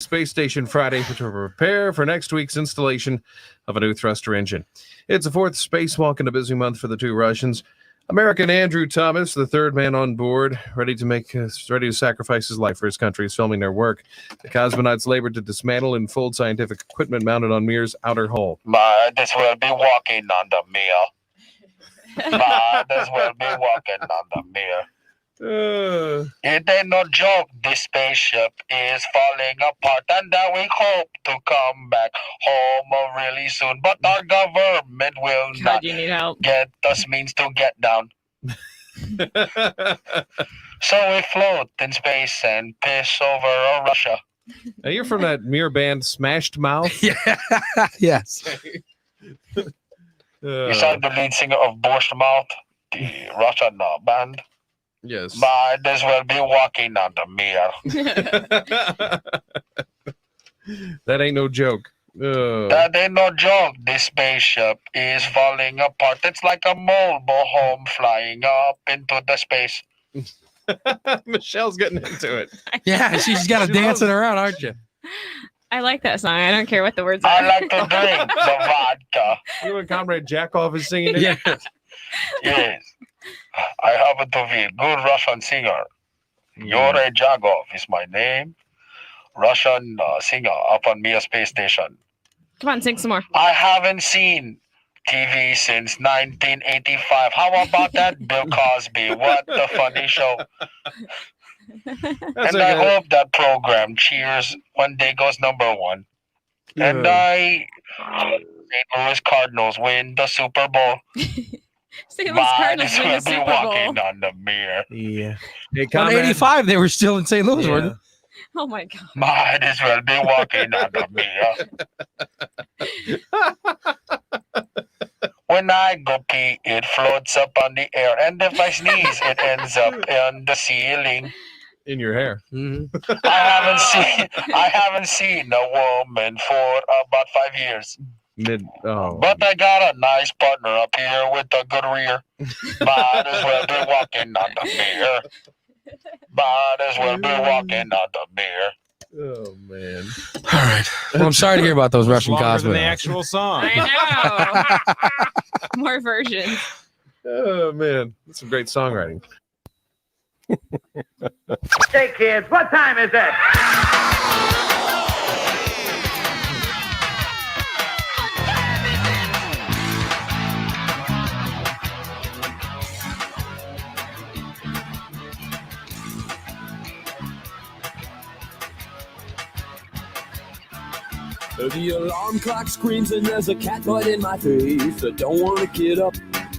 space station Friday to prepare for next week's installation of a new thruster engine. It's the fourth spacewalk in a busy month for the two Russians. American Andrew Thomas, the third man on board, ready to sacrifice his life for his country, is filming their work. The cosmonauts labored to dismantle and fold scientific equipment mounted on Mir's outer hull. This will be walking on the Mir. This will be walking on the Mir. It ain't no joke. This spaceship is falling apart, and that we hope to come back home really soon. But our government will not you need help. get us means to get down. So we float in space and piss over Russia. Now you're from that Mir band Smashed Mouth? Yeah. Yes. You sound the lead singer of Borscht Mouth, the Russian band. Yes. This will be walking on the Mir. That ain't no joke. That ain't no joke. This spaceship is falling apart. It's like a mobile home flying up into the space. Michelle's getting into it. Yeah, she's got to dancing around, aren't you? I like that song. I don't care what the words are. I like to drink the vodka. You and Comrade Jackoff is singing it? Yeah. Yes. I happen to be a good Russian singer. Yuri Jagov is my name. Russian singer up on Mir space station. Come on, sing some more. I haven't seen TV since 1985. How about that, Bill Cosby? What a funny show. That's And I hope that program, Cheers, one day goes #1. And St. Louis Cardinals win the Super Bowl. St. Louis Cardinals This win the will be Super walking Bowl. on the Mir. Yeah. Hey, In Comrade. 85, they were still in St. Louis, Yeah. weren't Oh my God. This will be walking on the Mir. When I go pee, it floats up on the air. And if I sneeze, it ends up on the ceiling. In your hair. they? Mm-hmm. I haven't seen a woman for about 5 years. But I got a nice partner up here with a good rear. Might as well be walking on the Mir. Might as well be walking on the Mir. Oh, man. All right. Well, I'm sorry to hear about those Russian Longer than the cosmonauts. actual song. I know. More versions. Oh, man. That's some great songwriting. Hey, kids, what time is it? The alarm clock screams and there's a cat butt in my face. I don't want to get up,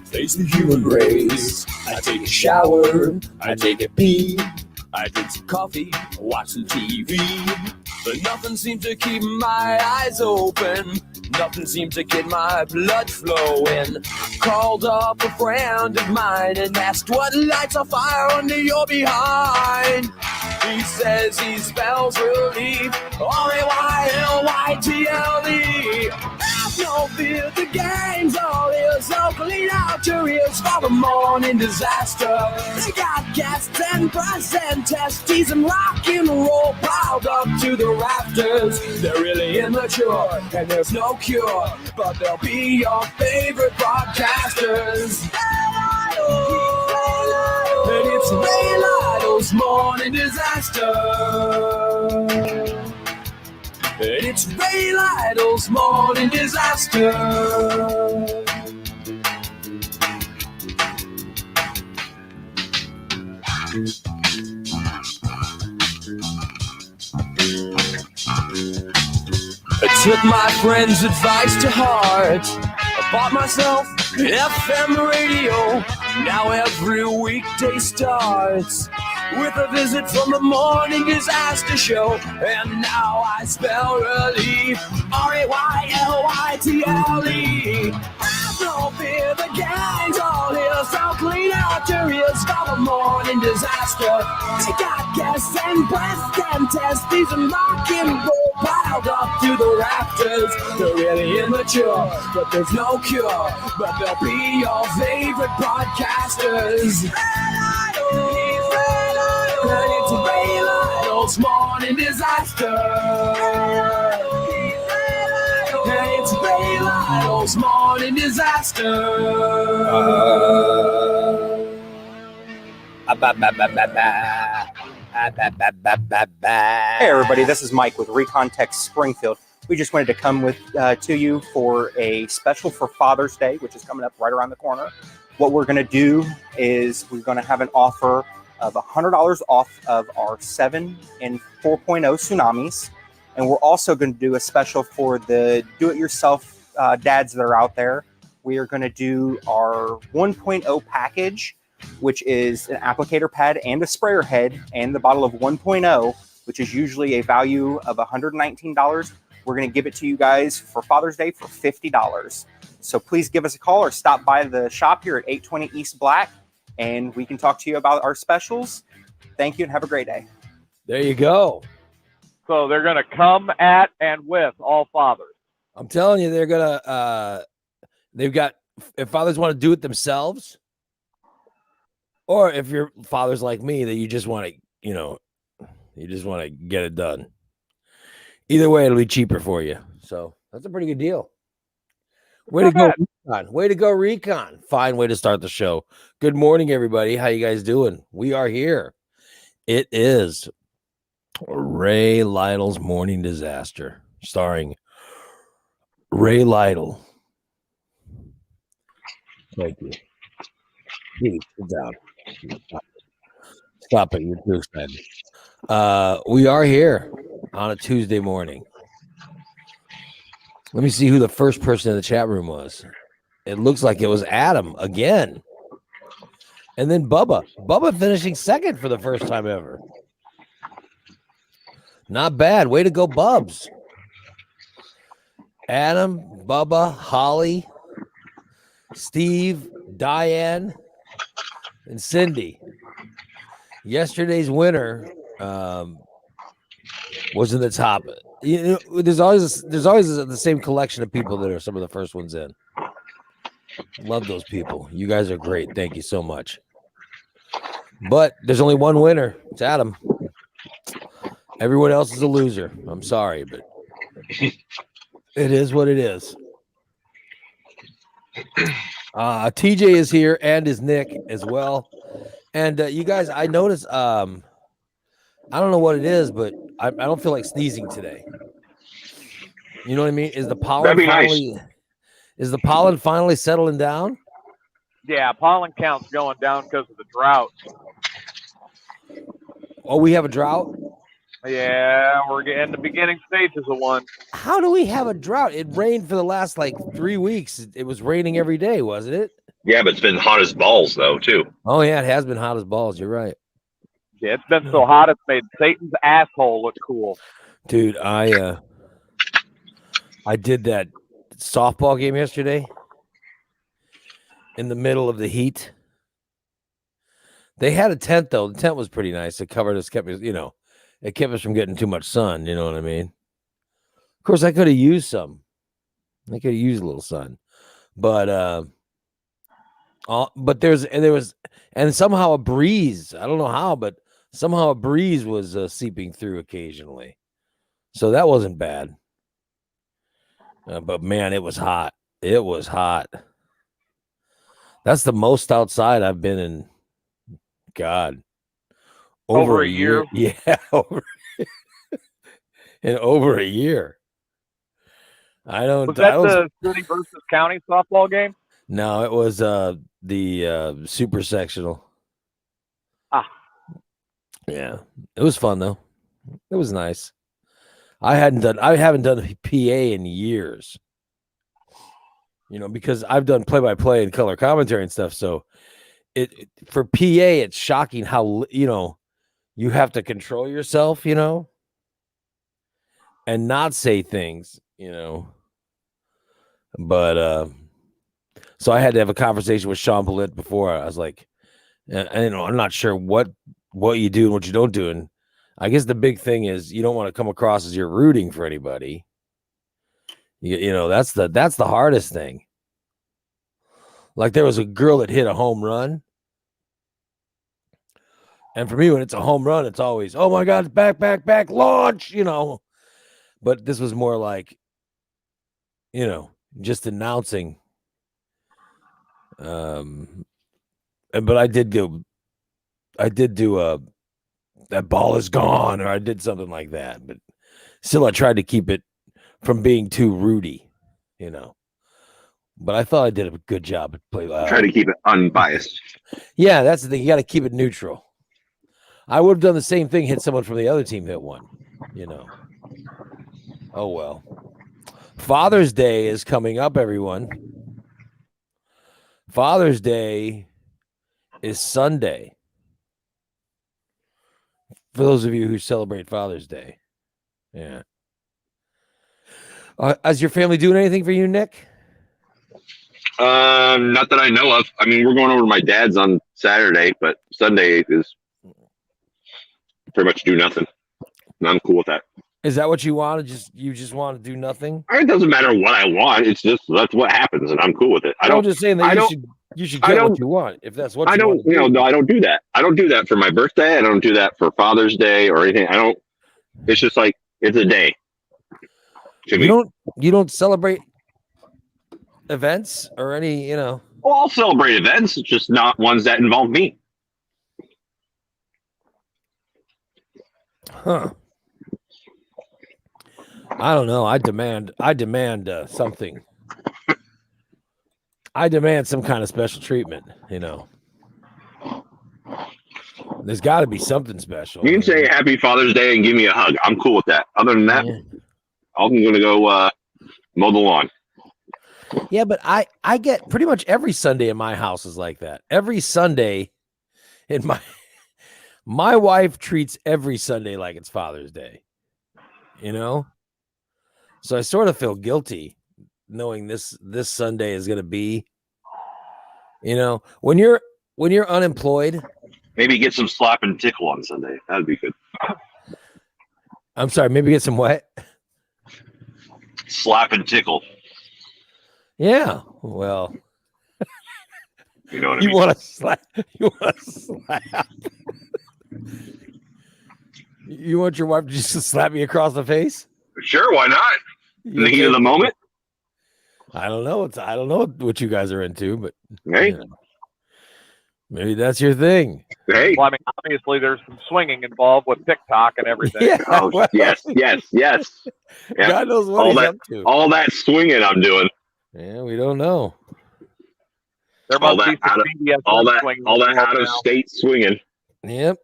face the human race. I take a shower, I take a pee, I drink some coffee, watch some TV. But nothing seems to keep my eyes open, nothing seems to get my blood flowing. Called up a friend of mine and asked what lights a fire under your behind. He says he spells relief, R-A-Y-L-Y-T-L-E. Have no fear, the gang's all here, so clean out your ears for the morning disaster. They got gas and brass and testes and rock and roll piled up to the rafters. They're really immature and there's no cure, but they'll be your favorite broadcasters. And it's Ray Little's morning disaster. And it's Ray Little's morning disaster. I took my friend's advice to heart. I bought myself an FM radio. Now every weekday starts with a visit from the morning disaster show. And now I spell relief, R-A-Y-L-Y-T-L-E. Have no fear, the gang's all here, so clean out your ears for the morning disaster. They got gas and breast and testes and rock and roll piled up to the rafters. They're really immature, but there's no cure, but they'll be your favorite podcasters. And it's Ray Lytle's morning disaster. And it's Ray Lytle's morning disaster. Hey everybody, this is Mike with Recon Tech Springfield. We just wanted to come with to you for a special for Father's Day, which is coming up right around the corner. What we're going to do is we're going to have an offer of $100 off of our 7 and 4.0 tsunamis, and we're also going to do a special for the do-it-yourself dads that are out there. We are going to do our 1.0 package, which is an applicator pad and a sprayer head, and the bottle of 1.0, which is usually a value of $119. We're going to give it to you guys for Father's Day for $50. So please give us a call or stop by the shop here at 820 East Black, and we can talk to you about our specials. Thank you and have a great day. There you go. So they're going to come at and with all fathers. I'm telling you, they're going to, they've got, if fathers want to do it themselves, or if your father's like me, that you just want to, you just want to get it done. Either way, it'll be cheaper for you. So that's a pretty good deal. Way to go, Recon. Way to go, Recon. Fine way to start the show. Good morning, everybody. How you guys doing? We are here. It is Ray Lytle's Morning Disaster, starring Ray Lytle. Thank you. Please, sit down. Stop it. You're too excited. We are here on a Tuesday morning. Let me see who the first person in the chat room was. It looks like it was Adam again. And then Bubba. Bubba finishing second for the first time ever. Not bad. Way to go, Bubs. Adam, Bubba, Holly, Steve, Diane, and Cindy. Yesterday's winner was in the top. There's always the same collection of people that are some of the first ones in. Love those people. You guys are great. Thank you so much. But there's only one winner. It's Adam. Everyone else is a loser. I'm sorry, but it is what it is. TJ is here, and is Nick as well. And you guys, I noticed, I don't know what it is, but I don't feel like sneezing today. You know what I mean? Is the pollen finally settling down? Yeah, pollen count's going down because of the drought. Oh, we have a drought? Yeah, we're getting the beginning stages of one. How do we have a drought? It rained for the last 3 weeks. It was raining every day, wasn't it? Yeah, but it's been hot as balls, though, too. Oh, yeah, it has been hot as balls. You're right. Yeah, it's been so hot it's made Satan's asshole look cool. Dude, I did that softball game yesterday in the middle of the heat. They had a tent, though. The tent was pretty nice. It covered us, kept us, it kept us from getting too much sun. You know what I mean? Of course, I could have used some. I could have used a little sun. But there was somehow a breeze. I don't know how, but somehow a breeze was seeping through occasionally. So that wasn't bad. But man, it was hot. It was hot. That's the most outside I've been in. God, over a year. Yeah, over a year. I don't. Was that the city versus county softball game? No, it was the super sectional. Yeah, it was fun though. It was nice. I haven't done a PA in years. Because I've done play-by-play and color commentary and stuff. So for PA, it's shocking how you have to control yourself, and not say things, But so I had to have a conversation with Sean Pollitt before. I was like, I'm not sure what you do and what you don't do. And I guess the big thing is you don't want to come across as you're rooting for anybody. That's the hardest thing. Like there was a girl that hit a home run. And for me, when it's a home run, it's always, oh my God, back, launch, you know. But this was more like, you know, just announcing. But I did do that ball is gone, or I did something like that. But still, I tried to keep it from being too Rudy, you know. But I thought I did a good job at play. Try to keep it unbiased. Yeah, that's the thing. You got to keep it neutral. I would have done the same thing, hit someone from the other team that won, you know. Oh, well. Father's Day is coming up, everyone. Father's Day is Sunday. For those of you who celebrate Father's Day. Yeah. Is your family doing anything for you, Nick? Not that I know of. I mean, we're going over to my dad's on Saturday, but Sunday is pretty much do nothing. And I'm cool with that. Is that what you want? You just want to do nothing? It doesn't matter what I want. It's just that's what happens, and I'm cool with it. I'm just saying that you should get what you want if that's what I don't. You know, no, I don't do that. I don't do that for my birthday. I don't do that for Father's Day or anything. I don't. It's just like it's a day. You don't celebrate events or any, you know. Well, I'll celebrate events, just not ones that involve me. Huh. I don't know. I demand something. I demand some kind of special treatment, you know. There's got to be something special. You can say Happy Father's Day and give me a hug. I'm cool with that. Other than that, I'm going to go mow the lawn. Yeah, but I get pretty much every Sunday in my house is like that. Every Sunday in my wife treats every Sunday like it's Father's Day, you know? So I sort of feel guilty knowing this Sunday is going to be, you know, when you're unemployed. Maybe get some slap and tickle on Sunday. That'd be good. I'm sorry, maybe get some what? Slap and tickle. Yeah, well. You know what I you mean? Want to slap. You want to slap. You want your wife just to slap me across the face? Sure, why not? In the heat of the moment? I don't know. I don't know what you guys are into, but hey, you know, maybe that's your thing. Hey, well, I mean, obviously there's some swinging involved with TikTok and everything. Yeah, oh, well, yes. Yeah. God knows what all he's that, up to. All that swinging I'm doing. Yeah, we don't know. There must be some BDSM all that swinging out of now. state swinging. Yep,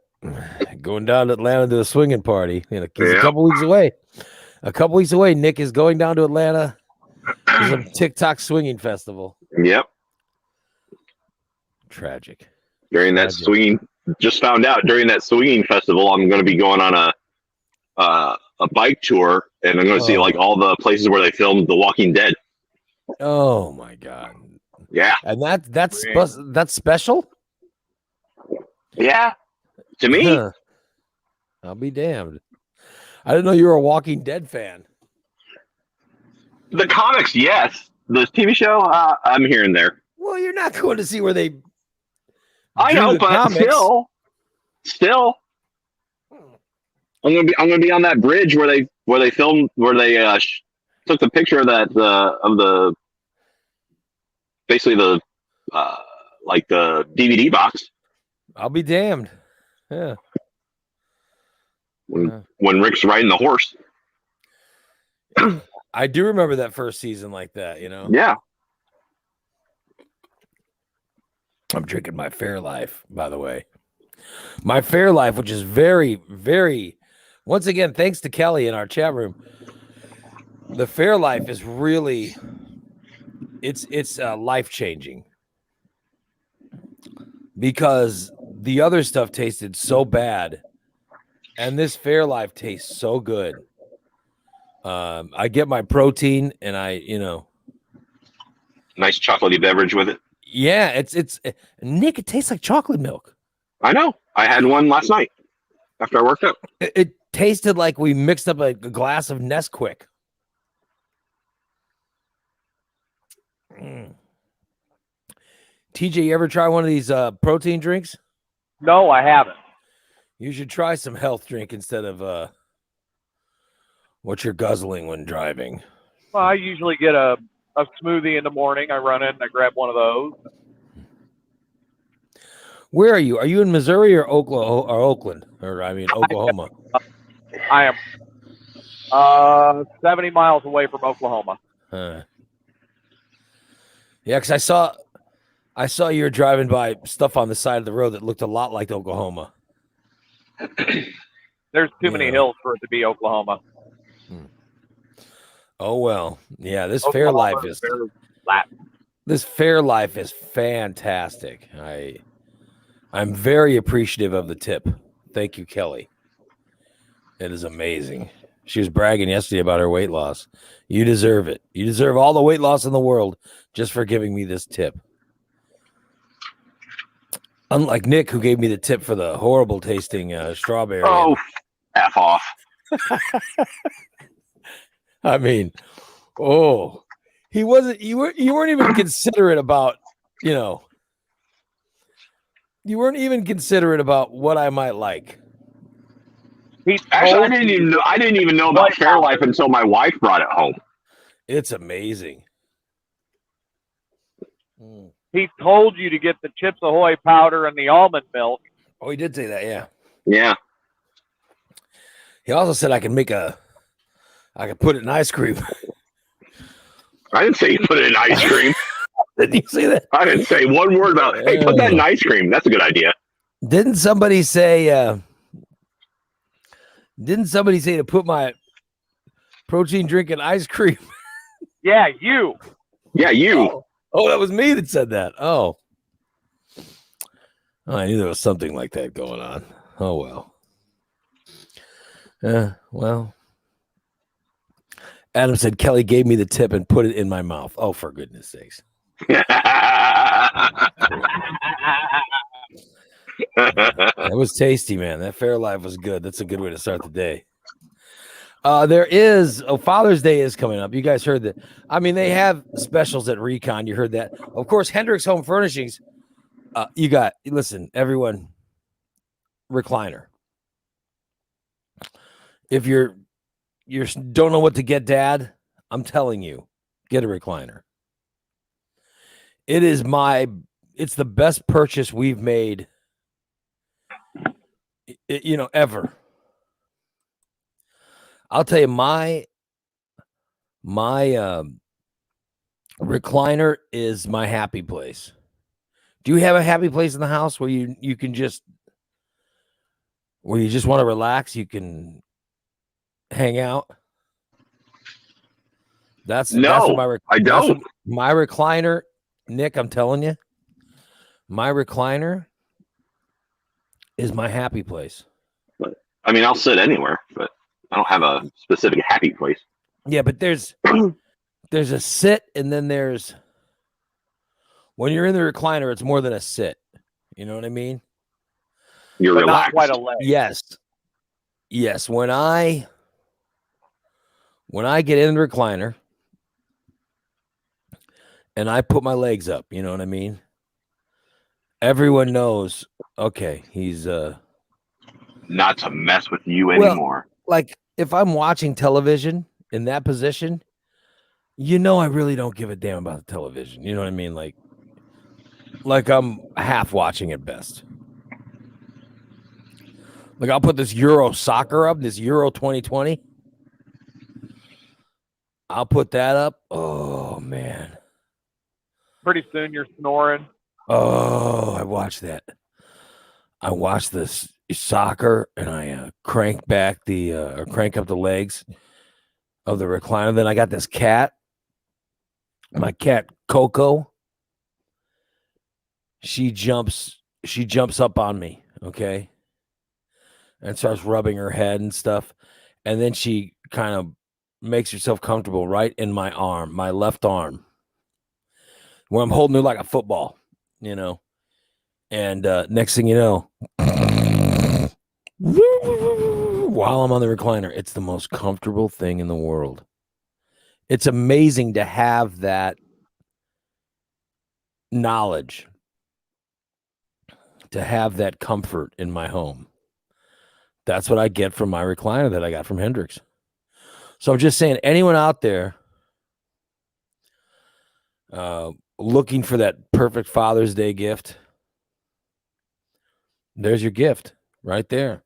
going down to Atlanta to a swinging party. You know, a couple weeks away. A couple weeks away, Nick is going down to Atlanta. There's a TikTok swinging festival. Yep. Tragic. During that swinging, just found out during that swinging festival, I'm going to be going on a bike tour, and I'm going to see like all the places where they filmed The Walking Dead. Oh my God. Yeah. And that's special? Yeah. To me. Huh. I'll be damned. I didn't know you were a Walking Dead fan. The comics, yes. The TV show, I'm here and there. Well, you're not going to see where they. I know, but still, I'm gonna be on that bridge where they filmed, where they took the picture of that basically the like the DVD box. I'll be damned. Yeah. When Rick's riding the horse. I do remember that first season like that, you know? Yeah. I'm drinking my Fairlife, by the way. My Fairlife, which is very, very, once again, thanks to Kelly in our chat room. The Fairlife is really, it's life-changing. Because the other stuff tasted so bad. And this Fairlife tastes so good. I get my protein and nice chocolatey beverage with it. Yeah, it's Nick, it tastes like chocolate milk. I know. I had one last night after I worked out. It tasted like we mixed up a glass of Nesquik. TJ, you ever try one of these protein drinks? No, I haven't. You should try some health drink instead of what you're guzzling when driving. Well, I usually get a smoothie in the morning. I run in and I grab one of those. Where are you? Are you in Missouri or Oklahoma or Oakland? Or I mean Oklahoma. I am 70 miles away from Oklahoma. Yeah, because I saw you were driving by stuff on the side of the road that looked a lot like Oklahoma. There's too many hills for it to be Oklahoma. Oh well, yeah. This Oklahoma Fairlife is very flat. this Fairlife is fantastic. I'm very appreciative of the tip. Thank you, Kelly. It is amazing. She was bragging yesterday about her weight loss. You deserve it. You deserve all the weight loss in the world just for giving me this tip. Unlike Nick, who gave me the tip for the horrible tasting strawberry. Oh, F off. I mean, he wasn't. You weren't even considerate about. You weren't even considerate about what I might like. Actually, I didn't even know about Fairlife until my wife brought it home. It's amazing. He told you to get the Chips Ahoy powder and the almond milk. Oh, he did say that, yeah. Yeah. He also said I can put it in ice cream. I didn't say you put it in ice cream. Didn't you say that? I didn't say one word about, hey, put that in ice cream. That's a good idea. Didn't somebody say to put my protein drink in ice cream? Yeah, you. Yeah, you. Oh, that was me that said that. Oh, I knew there was something like that going on. Oh, well. Well. Adam said Kelly gave me the tip and put it in my mouth. Oh, for goodness sakes. It was tasty, man. That Fairlife was good. That's a good way to start the day. There is Father's Day is coming up. You guys heard that. I mean, they have specials at Recon. You heard that. Of course, Hendricks Home Furnishings. Listen, everyone, recliner. If you don't know what to get, Dad, I'm telling you, get a recliner. It's the best purchase we've made, ever. I'll tell you, my recliner is my happy place. Do you have a happy place in the house where you just want to relax? You can hang out. That's what I don't. My recliner, Nick, I'm telling you, my recliner is my happy place. I mean, I'll sit anywhere, but I don't have a specific happy place. Yeah, but there's a sit, and then when you're in the recliner, it's more than a sit. You know what I mean? You're relaxed. Not quite a leg. Yes. When I get in the recliner and I put my legs up, you know what I mean? Everyone knows, okay, he's not to mess with you anymore. Like if I'm watching television in that position, I really don't give a damn about the television. You know what I mean? Like I'm half watching at best. Like I'll put this Euro soccer up, this Euro 2020. I'll put that up. Oh man. Pretty soon you're snoring. Oh, I watched that. I watched this soccer and I crank up the legs of the recliner. Then I got this cat. My cat Coco. She jumps up on me, okay? And starts rubbing her head and stuff. And then she kind of makes herself comfortable right in my arm, my left arm, where I'm holding her like a football, And next thing you know, while I'm on the recliner, it's the most comfortable thing in the world. It's amazing to have that knowledge, to have that comfort in my home. That's what I get from my recliner that I got from Hendrix. So I'm just saying, anyone out there looking for that perfect Father's Day gift, there's your gift right there.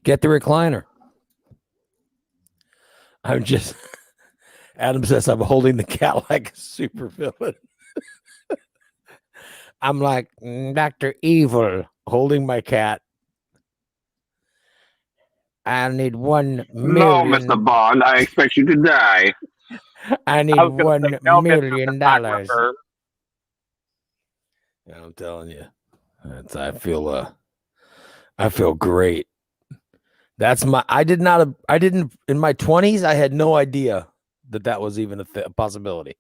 Get the recliner. I'm just, Adam says I'm holding the cat like a supervillain. I'm like Dr. Evil holding my cat. I need $1 million. No, Mr. Bond, I expect you to die. I need $1 million. $1 Yeah, I'm telling you, I feel great. That's my. I didn't in my 20s. I had no idea that was even a possibility,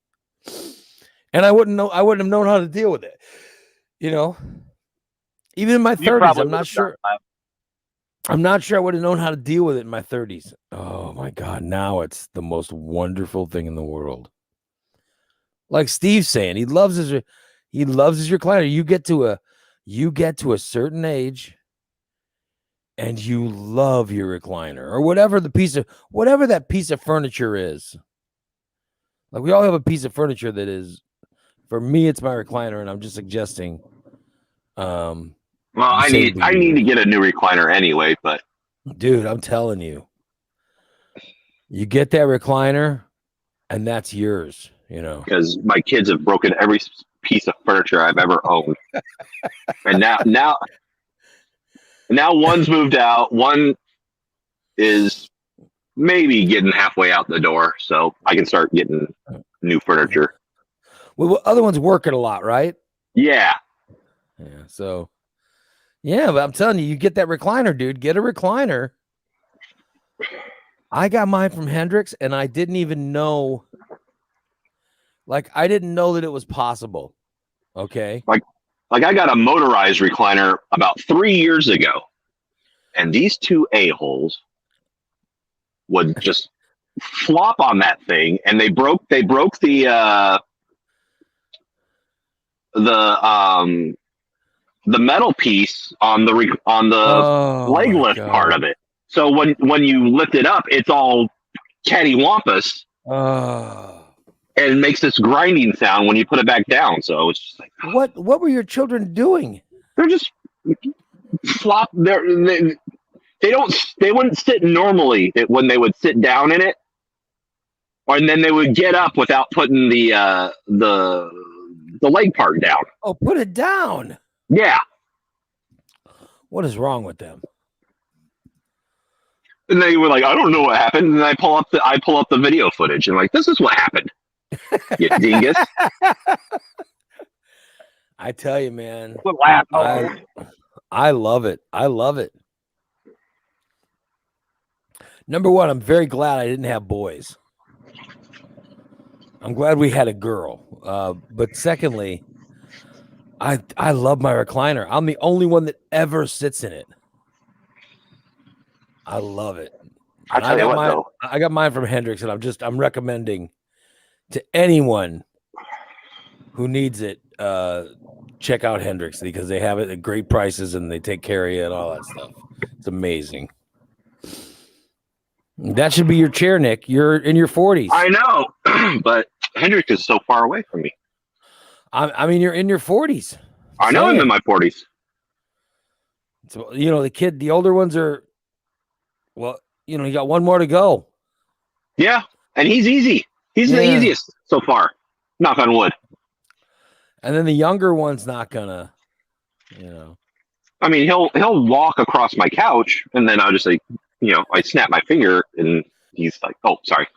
and I wouldn't have known how to deal with it. You know, even in my 30s, I'm not sure. I'm not sure I would have known how to deal with it in my 30s. Oh my God. Now it's the most wonderful thing in the world. Like Steve's saying, he loves his recliner. You get to a certain age and you love your recliner or whatever that piece of furniture is. Like we all have a piece of furniture that is, for me, it's my recliner. And I'm just suggesting, well, I need to get a new recliner anyway, but dude, I'm telling you, you get that recliner and that's yours, you know, because my kids have broken every piece of furniture I've ever owned. And now one's moved out. One is maybe getting halfway out the door. So I can start getting new furniture. Well, other one's working a lot, right? Yeah. Yeah. So, yeah, but I'm telling you, you get that recliner, dude. Get a recliner. I got mine from Hendrix, and I didn't even know. Like, I didn't know that it was possible. Okay. Like I got a motorized recliner about 3 years ago, and these two a-holes would just flop on that thing, and they broke the metal piece on the leg lift part of it. So when you lift it up, it's all cattywampus. And it makes this grinding sound when you put it back down. So it's just like, what were your children doing? They're just flop. They wouldn't sit normally when they would sit down in it, and then they would get up without putting the leg part down. Oh, put it down. Yeah. What is wrong with them? And they were like, I don't know what happened. And I pull up the video footage and like, this is what happened. You dingus. I tell you, man. I love it. I love it. Number one, I'm very glad I didn't have boys. I'm glad we had a girl. But secondly, I love my recliner. I'm the only one that ever sits in it. I love it. I tell you what, though. I got mine from Hendrix, and I'm recommending to anyone who needs it, check out Hendrix because they have it at great prices and they take care of you and all that stuff. It's amazing. That should be your chair, Nick. You're in your 40s. I know, but Hendrix is so far away from me. I mean, you're in your 40s. I know I'm in my 40s. So, you know, the older ones are, well, you know, you got one more to go. Yeah, and he's easy. He's the easiest so far. Knock on wood. And then the younger one's not gonna, you know. I mean, he'll walk across my couch, and then I'll just like, you know, I snap my finger, and he's like, "Oh, sorry."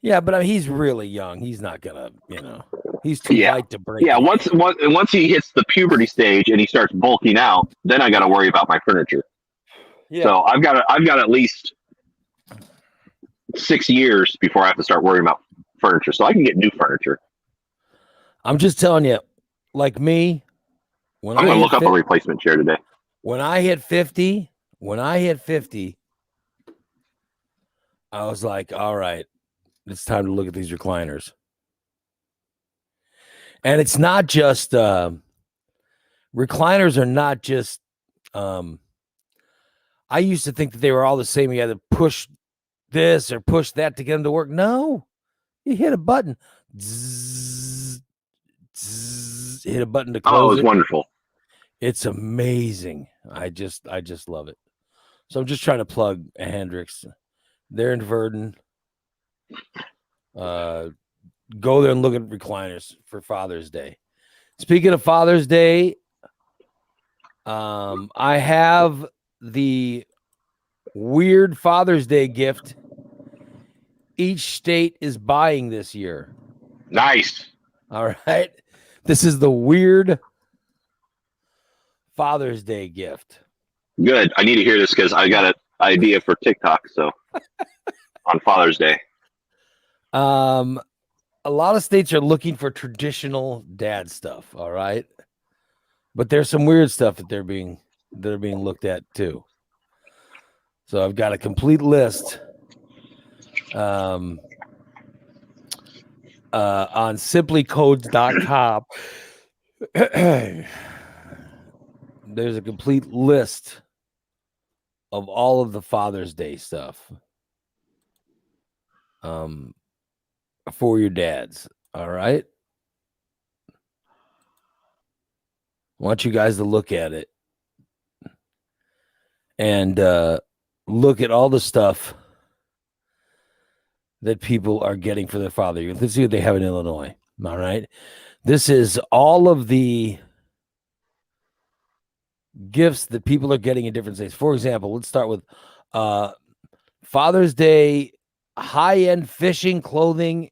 Yeah, but I mean, he's really young. He's not gonna, you know, he's too light to break. Yeah, once he hits the puberty stage and he starts bulking out, then I got to worry about my furniture. Yeah. So I've got at least 6 years before I have to start worrying about furniture, so I can get new furniture. I'm just telling you, like me, I'm gonna look up a replacement chair today. When I hit 50, I was like, all right, it's time to look at these recliners. And it's not just recliners are not just I used to think that they were all the same. You had to push this or push that to get them to work. No, you hit a button. Zzz, zzz, hit a button to close. Oh, it was wonderful. It's amazing. I just love it. So I'm just trying to plug a Hendrix. They're in Verdon. Go there and look at recliners for Father's Day. Speaking of Father's Day, I have the weird Father's Day gift each state is buying this year. Nice. All right. This is the weird Father's Day gift. Good. I need to hear this because I got an idea for TikTok. So on Father's Day. A lot of states are looking for traditional dad stuff. All right. But there's some weird stuff that they're being looked at too. So I've got a complete list on simplycodes.com. There's a complete list of all of the Father's Day stuff for your dads. All right. I want you guys to look at it and look at all the stuff that people are getting for their father. Let's see what they have in Illinois. All right. This is all of the gifts that people are getting in different states. For example, let's start with Father's Day high-end fishing clothing,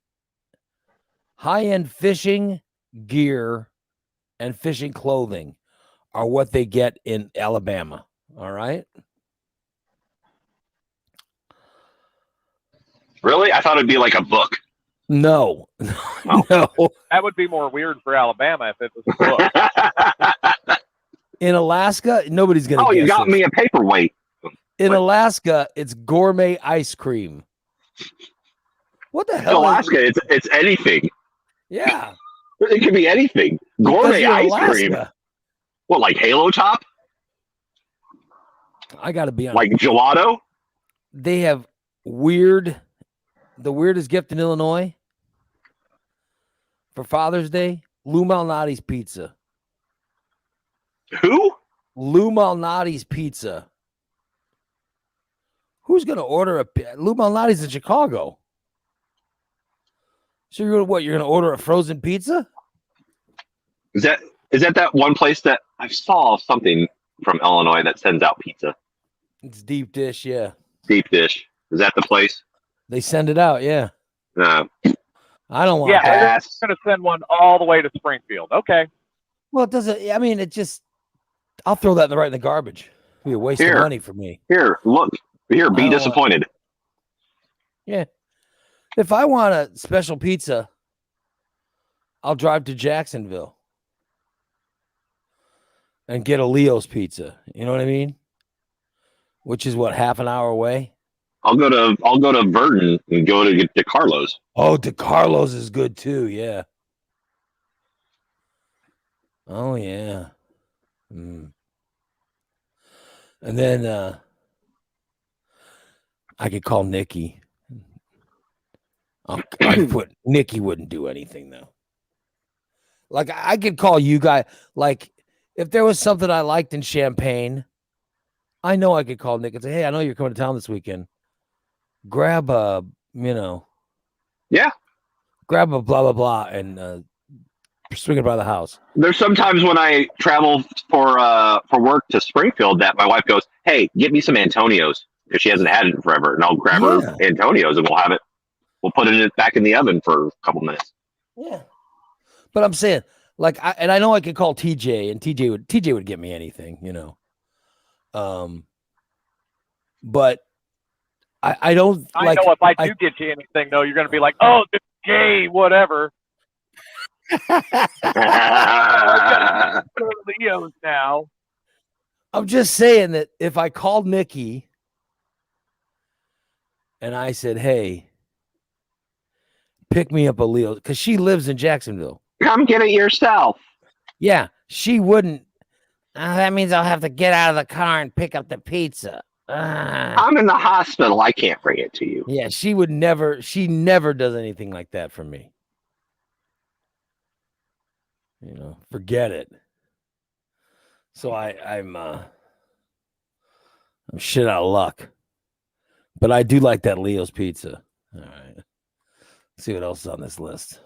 high-end fishing gear, and fishing clothing are what they get in Alabama. All right. Really? I thought it'd be like a book. No. Oh. No. That would be more weird for Alabama if it was a book. In Alaska, nobody's going to Oh, you got this. me a paperweight. In Alaska, it's gourmet ice cream. What the In hell? Alaska, it's anything. Yeah. It could be anything. Gourmet you're ice Alaska. cream. What, like Halo Top? I got to be honest. Like gelato? They have the weirdest gift in Illinois for Father's Day, Lou Malnati's pizza. Who? Lou Malnati's pizza. Who's going to order Lou Malnati's in Chicago? So you're going to what? You're going to order a frozen pizza? Is that one place that I saw something from Illinois that sends out pizza? It's deep dish, yeah. Deep dish. Is that the place? They send it out, yeah. No. I don't want Yeah, that. they're going to send one all the way to Springfield. Okay. Well, it doesn't. I mean, it just. I'll throw that right in the garbage. It'd be a waste of money for me. Here, look. Here, be disappointed. Yeah. If I want a special pizza, I'll drive to Jacksonville and get a Leo's pizza. You know what I mean? Which is what, half an hour away? I'll go to Verdon and go to DeCarlo's. Oh, DeCarlo's is good too. Yeah. Oh yeah. And then I could call Nikki. Nikki wouldn't do anything though. Like I could call you guys. Like if there was something I liked in Champaign, I know I could call Nick and say, "Hey, I know you're coming to town this weekend. Grab a, grab a blah blah blah and swing it by the house." There's sometimes when I travel for work to Springfield that my wife goes, "Hey, get me some Antonios," because she hasn't had it in forever, and I'll grab her Antonios and we'll have it. We'll put it back in the oven for a couple minutes. Yeah, but I'm saying, like, I know I could call TJ, and TJ would get me anything, but I don't. I know if I do get you anything, though, you're going to be like, "Oh, this gay, whatever." Leo's now. I'm just saying that if I called Nikki and I said, "Hey, pick me up a Leo," because she lives in Jacksonville. Come get it yourself. Yeah, she wouldn't. That means I'll have to get out of the car and pick up the pizza. I'm in the hospital. I can't bring it to you. Yeah, she never does anything like that for me. Forget it. So I'm shit out of luck. But I do like that Leo's pizza. All right. Let's see what else is on this list.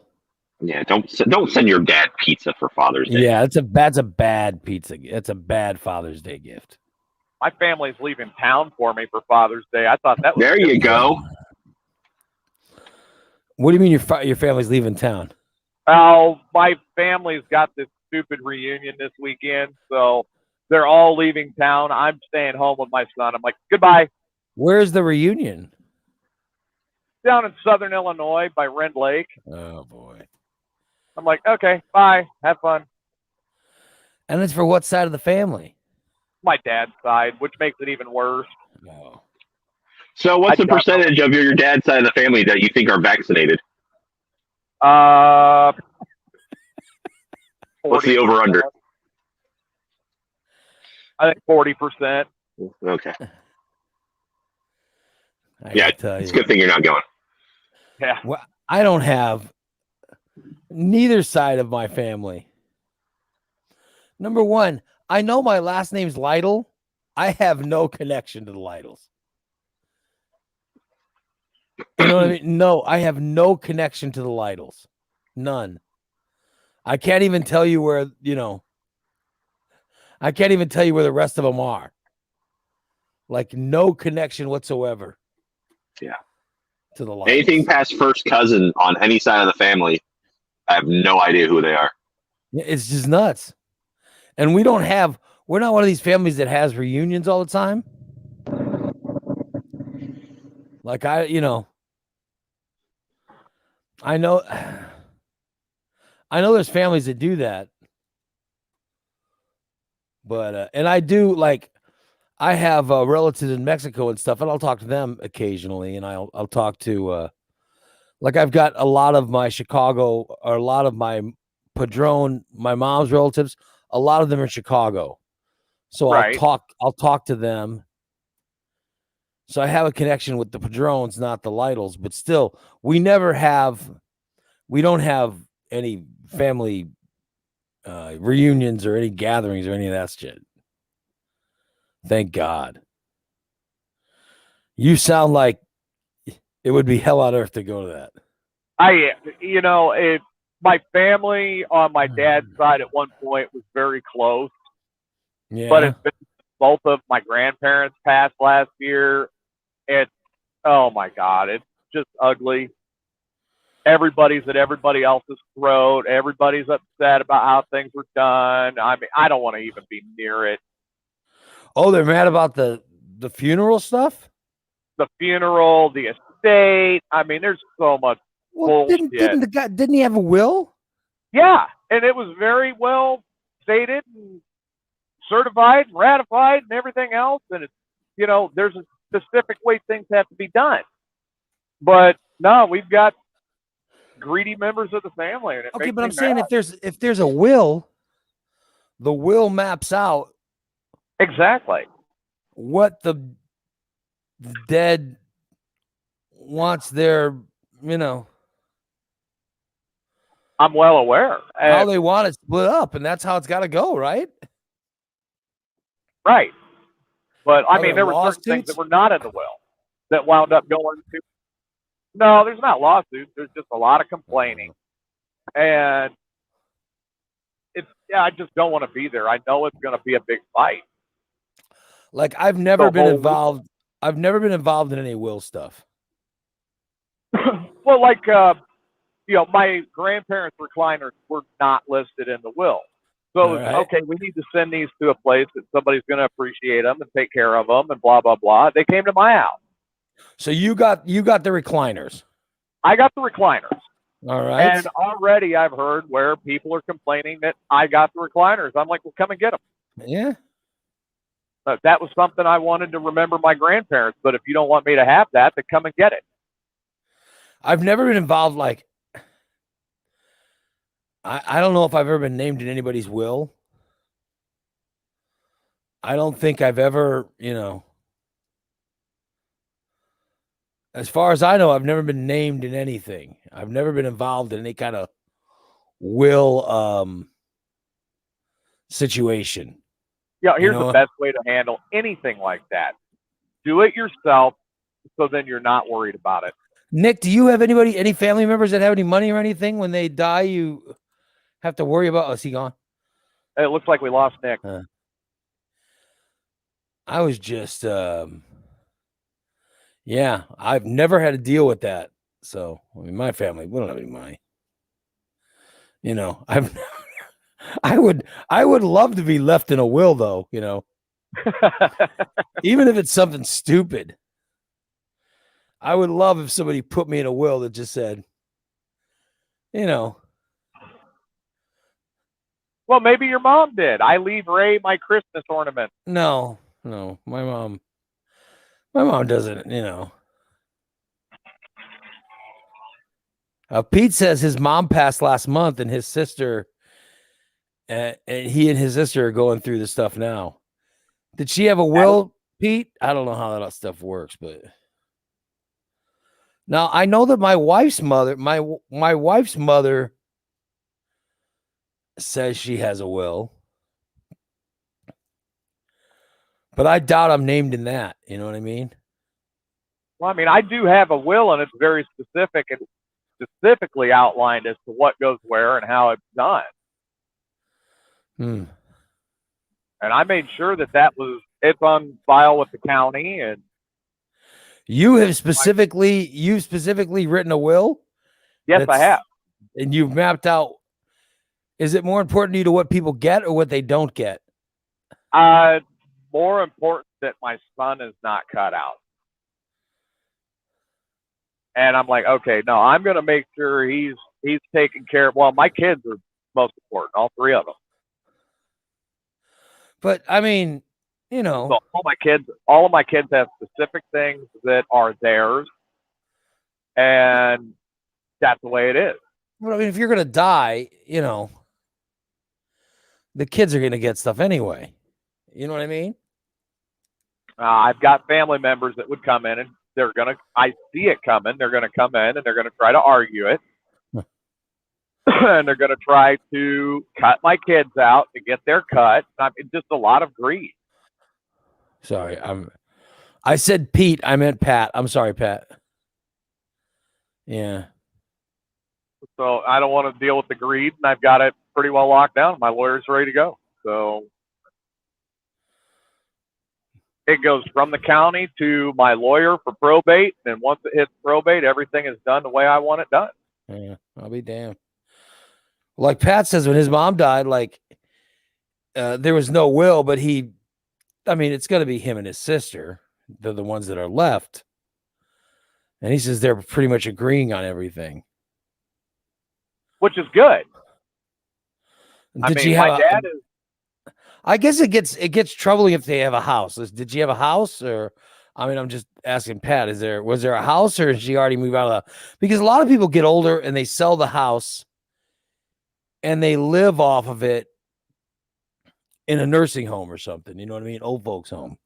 Yeah, don't send your dad pizza for Father's Day. Yeah, that's a bad pizza. It's a bad Father's Day gift. My family's leaving town for me for Father's Day. I thought that was There you go. What do you mean your family's leaving town? Oh, my family's got this stupid reunion this weekend, so they're all leaving town. I'm staying home with my son. I'm like, goodbye. Where's the reunion? Down in southern Illinois by Rend Lake. Oh boy. I'm like, okay, bye. Have fun. And it's for what side of the family? My dad's side, which makes it even worse. No. So what's the percentage of your dad's side of the family that you think are vaccinated? What's the over-under? I think 40%. Okay. Yeah, it's a good thing you're not going. Yeah. Well, I don't have neither side of my family. Number one, I know my last name's Lytle. I have no connection to the Lytles. You know what I mean? No, I have no connection to the Lytles. None. I can't even tell you where, I can't even tell you where the rest of them are. Like, no connection whatsoever. Yeah. To the Lytles. Anything past first cousin on any side of the family, I have no idea who they are. It's just nuts. And we're not one of these families that has reunions all the time. Like I know there's families that do that. But, and I do, like, I have relatives in Mexico and stuff, and I'll talk to them occasionally. And I'll talk to, like, I've got a lot of my Chicago, or a lot of my Padron, my mom's relatives, a lot of them are in Chicago. So Right. I'll talk to them. So I have a connection with the Padrones, not the Lytles, but still, we don't have any family reunions or any gatherings or any of that shit. Thank God. You sound like it would be hell on earth to go to that. My family on my dad's side at one point was very close. Yeah. But it's been, both of my grandparents passed last year. Oh my God, it's just ugly. Everybody's at everybody else's throat. Everybody's upset about how things were done. I mean, I don't want to even be near it. Oh, they're mad about the funeral stuff? The funeral, the estate. I mean, there's so much bullshit. Didn't he have a will? Yeah, and it was very well stated and certified and ratified and everything else. And it's, there's a specific way things have to be done. But no, we've got greedy members of the family. And okay, but I'm saying if there's a will, the will maps out exactly what the dead wants their, I'm well aware. How they want it split up, and that's how it's got to go, right? Right. But, I mean, there there were certain things that were not in the will that wound up going to... No, there's not lawsuits. There's just a lot of complaining. And I just don't want to be there. I know it's going to be a big fight. Like, I've never been involved in any will stuff. Well, like, my grandparents' recliners were not listed in the will. So it was, right. Okay, we need to send these to a place that somebody's going to appreciate them and take care of them and blah, blah, blah. They came to my house. So you got the recliners. I got the recliners. All right. And already I've heard where people are complaining that I got the recliners. I'm like, well, come and get them. Yeah. That was something I wanted to remember my grandparents. But if you don't want me to have that, then come and get it. I've never been involved, like, I don't know if I've ever been named in anybody's will. I don't think I've ever, as far as I know, I've never been named in anything. I've never been involved in any kind of will situation. Yeah, here's the best way to handle anything like that. Do it yourself, so then you're not worried about it. Nick, do you have any family members that have any money or anything? When they die, you have to worry about. Oh, is he gone? It looks like we lost Nick. I was just, yeah, I've never had to deal with that. So, I mean, my family, we don't have any money. I would love to be left in a will, though. Even if it's something stupid. I would love if somebody put me in a will that just said, Well, maybe your mom did. I leave Ray my Christmas ornament. No, my mom doesn't, Pete says his mom passed last month and his sister, and he and his sister are going through this stuff now. Did she have a will, Pete? I don't know how that stuff works, but now I know that my wife's mother says she has a will, but I doubt I'm named in that. You know what I mean? Well, I mean, I do have a will, and it's very specific and specifically outlined as to what goes where and how it's done. And I made sure that it's on file with the county. And you've specifically written a will? Yes, I have. And you've mapped out. Is it more important to you to what people get or what they don't get? More important that my son is not cut out. And I'm like, okay, no, I'm going to make sure he's taken care of. Well, my kids are most important, all three of them. But I mean, so all of my kids have specific things that are theirs, and that's the way it is. Well, I mean, if you're going to die, the kids are going to get stuff anyway. You know what I mean? I've got family members that would come in and I see it coming. They're going to come in and they're going to try to argue it. And they're going to try to cut my kids out to get their cut. It's just a lot of greed. Sorry, I said Pete. I meant Pat. I'm sorry, Pat. Yeah. So I don't want to deal with the greed, and I've got it pretty well locked down. My lawyer's ready to go. So it goes from the county to my lawyer for probate, and once it hits probate, everything is done the way I want it done. Yeah, I'll be damned. Like Pat says, when his mom died, there was no will, but it's going to be him and his sister. They're the ones that are left. And he says they're pretty much agreeing on everything. Which is good. My dad is. I guess it gets troubling if they have a house. Did she have a house, or I'm just asking Pat. Was there a house, or did she already move out of the? Because a lot of people get older and they sell the house, and they live off of it in a nursing home or something. You know what I mean? Old folks home.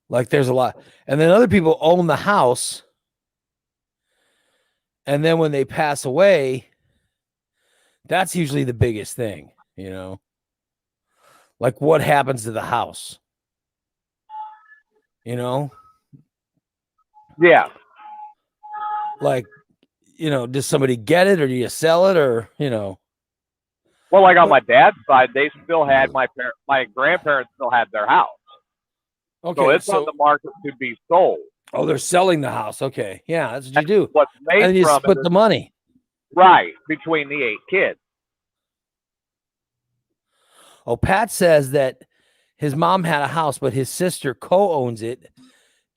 Like there's a lot, and then other people own the house, and then when they pass away, that's usually the biggest thing, like what happens to the house, Yeah. Like, does somebody get it, or do you sell it, or, Well, like on my dad's side, they still had my grandparents still had their house. Okay. So it's on the market to be sold. Oh, they're selling the house. Okay. Yeah, that's what you do. What's made and you from split the money. Right, between the 8 kids. Oh, Pat says that his mom had a house, but his sister co-owns it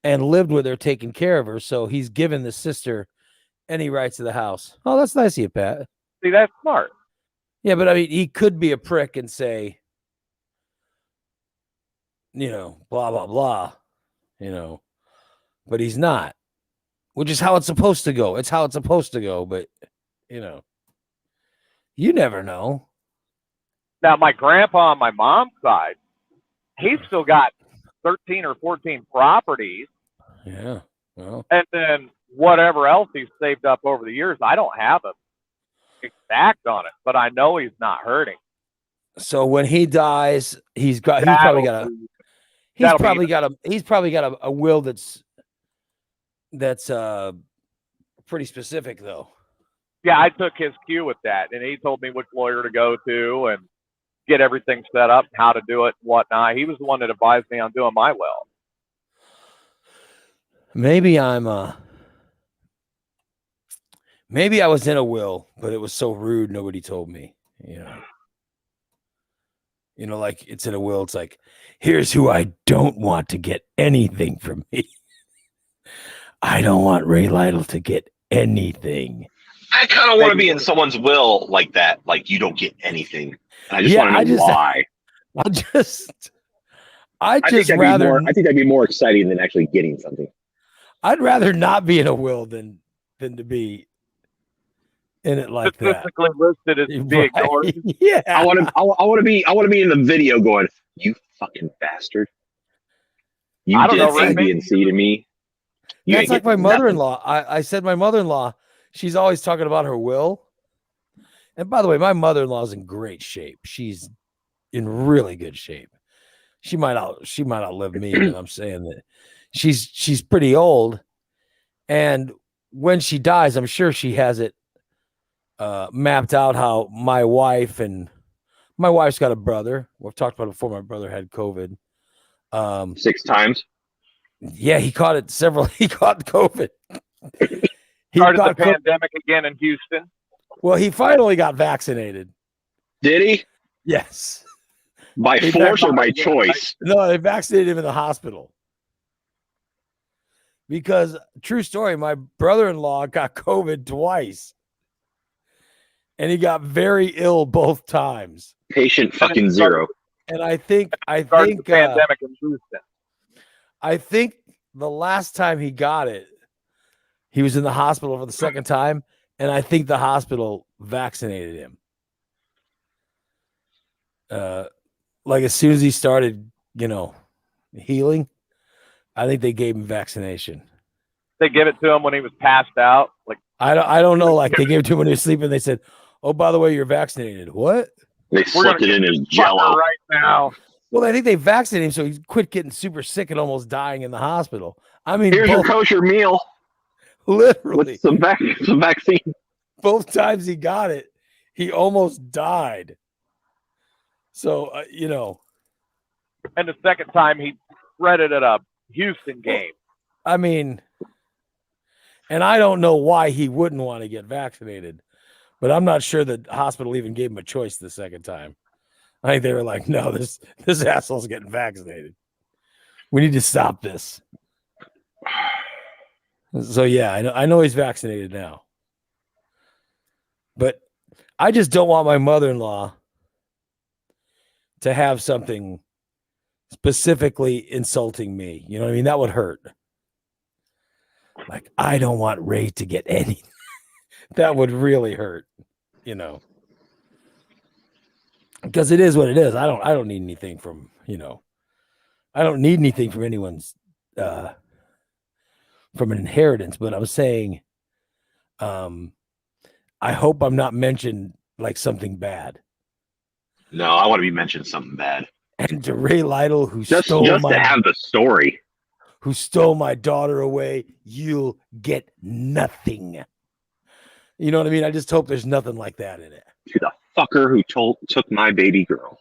and lived with her, taking care of her. So he's given the sister any rights to the house. Oh, that's nice of you, Pat. See, that's smart. Yeah, but he could be a prick and say, blah, blah, blah, but he's not, which is how it's supposed to go. It's how it's supposed to go. But, you never know. Now, my grandpa on my mom's side, he's still got 13 or 14 properties. Yeah. Well, and then whatever else he's saved up over the years, I don't have him exact on it, but I know he's not hurting. so when he dies, he's probably got a will that's pretty specific though. Yeah, I took his cue with that, and he told me which lawyer to go to and get everything set up, how to do it, and whatnot. He was the one that advised me on doing my will. Maybe maybe I was in a will, but it was so rude nobody told me. Like it's in a will. It's like, here's who I don't want to get anything from me. I don't want Ray Lytle to get anything. I kind of want to be in someone's will like that. Like you don't get anything. And I just want to know why. I think that'd be more exciting than actually getting something. I'd rather not be in a will than to be in it like that. Statistically listed as big. Right. Yeah. I want to be in the video going, you fucking bastard. You did A, B, and C to me. That's like my mother-in-law. I said my mother-in-law, she's always talking about her will. And by the way, my mother-in-law is in great shape. She's in really good shape. She might outlive me, but I'm saying that she's pretty old. And when she dies, I'm sure she has it mapped out how my wife's got a brother. We've talked about it before. My brother had COVID. 6 times. Yeah, he caught it He caught COVID. He started the pandemic again in Houston. Well, he finally got vaccinated. Did he? Yes. By force or by choice? No, they vaccinated him in the hospital. Because, true story, my brother-in-law got COVID twice. And he got very ill both times. Patient fucking zero. And I think the pandemic in Houston. I think the last time he got it, he was in the hospital for the second time, and I think the hospital vaccinated him. Like as soon as he started, healing, I think they gave him vaccination. They give it to him when he was passed out. Like I don't know. Like they gave it to him when he was sleeping. They said, "Oh, by the way, you're vaccinated." What? They slipped it in his jello right now. Well, I think they vaccinated him so he quit getting super sick and almost dying in the hospital. I mean, here's your kosher meal. Literally, with some vaccine. Both times he got it, he almost died. So and the second time he threaded at a Houston game. I mean, and I don't know why he wouldn't want to get vaccinated, but I'm not sure the hospital even gave him a choice the second time. I think they were like, no, this asshole's getting vaccinated. We need to stop this. So yeah, I know he's vaccinated now. But I just don't want my mother-in-law to have something specifically insulting me. You know what I mean? That would hurt. Like, I don't want Ray to get anything. That would really hurt, Because it is what it is. I don't need anything from, I don't need anything from anyone's from an inheritance, but I'm saying I hope I'm not mentioned like something bad. No, I want to be mentioned something bad. And to Ray Lytle, who to have the story, who stole my daughter away, you'll get nothing. You know what I mean? I just hope there's nothing like that in it. To the fucker who took my baby girl.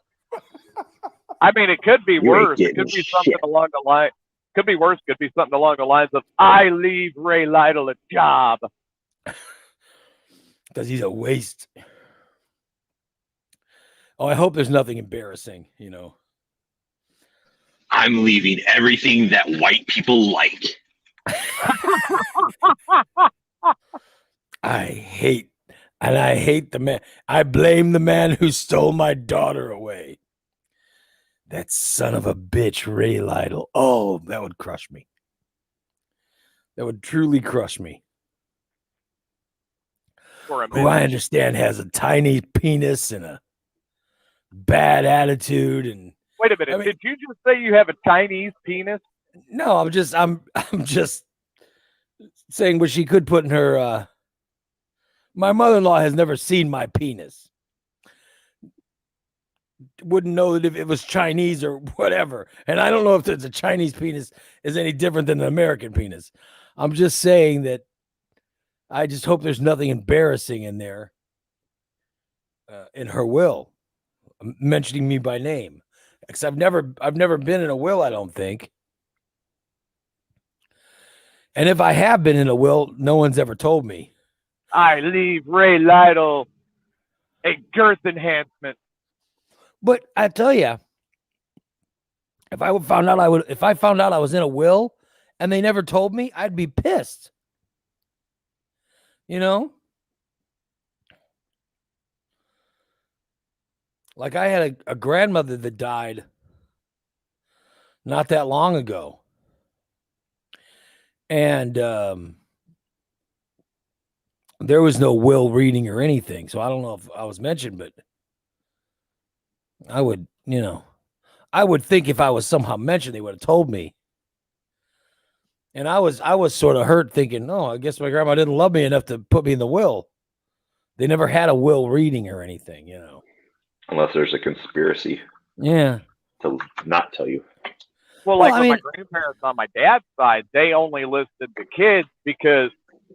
I mean, it could be worse. It could be something along the line. Could be worse. Could be something along the lines of, I leave Ray Lytle a job. Because he's a waste. Oh, I hope there's nothing embarrassing, I'm leaving everything that white people like. I hate the man. I blame the man who stole my daughter away. That son of a bitch, Ray Lytle. Oh, that would crush me. That would truly crush me. Who I understand has a tiny penis and a bad attitude and Wait a minute. I mean- Did you just say you have a Chinese penis? no, I'm just saying what she could put in her my mother-in-law has never seen my penis. Wouldn't know that if it was Chinese or whatever. And I don't know if there's a Chinese penis is any different than an American penis. I'm just saying that I just hope there's nothing embarrassing in there in her will mentioning me by name. Because I've never been in a will, I don't think. And if I have been in a will, no one's ever told me. I leave Ray Lytle a girth enhancement. But I tell you, if I found out I was in a will and they never told me, I'd be pissed. You know? Like I had a grandmother that died not that long ago. And there was no will reading or anything. So I don't know if I was mentioned, but I would, I would think if I was somehow mentioned, they would have told me. And I was sort of hurt thinking, oh, I guess my grandma didn't love me enough to put me in the will. They never had a will reading or anything, Unless there's a conspiracy Yeah. to not tell you. Well, like with my grandparents on my dad's side, they only listed the kids because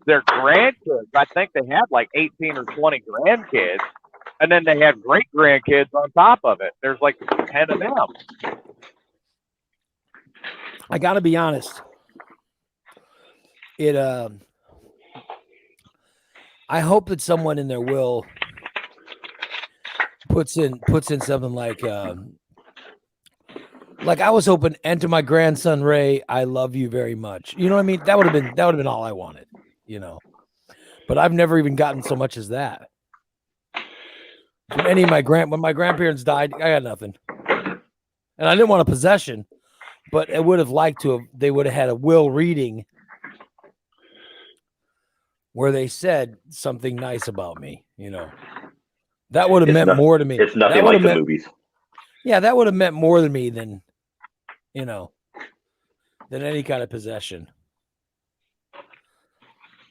their grandkids, I think they had like 18 or 20 grandkids, and then they had great grandkids on top of it. There's like 10 of them. I got to be honest. I hope that someone in their will puts in something like I was hoping, and to my grandson Ray, I love you very much. You know what I mean? That would have been all I wanted, But I've never even gotten so much as that. From any of when my grandparents died, I got nothing. And I didn't want a possession, but I would have liked to have, they would have had a will reading where they said something nice about me, That would have meant more to me. It's nothing like the movies. Yeah, that would have meant more to me than, than any kind of possession.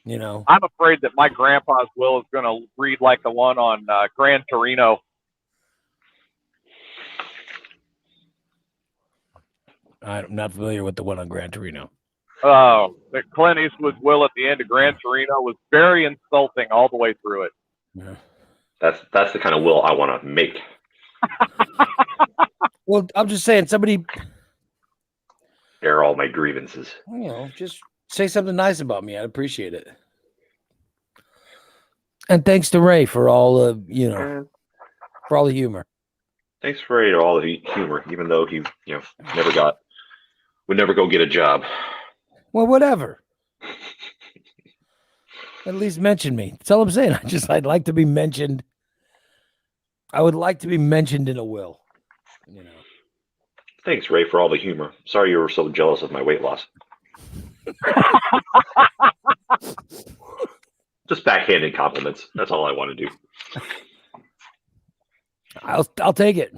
I'm afraid that my grandpa's will is going to read like the one on Gran Torino. I'm not familiar with the one on Gran Torino. That Clint Eastwood's will at the end of Gran Torino was very insulting all the way through it. Yeah. That's the kind of will I want to make. Well, I'm just saying, somebody air all my grievances. Just say something nice about me. I'd appreciate it. And thanks to Ray for all of for all the humor. Thanks for Ray for all the humor, even though he would never go get a job. Well, whatever. At least mention me. That's all I'm saying. I'd like to be mentioned. I would like to be mentioned in a will. Thanks, Ray, for all the humor. Sorry you were so jealous of my weight loss. Just backhanded compliments. That's all I want to do. I'll take it.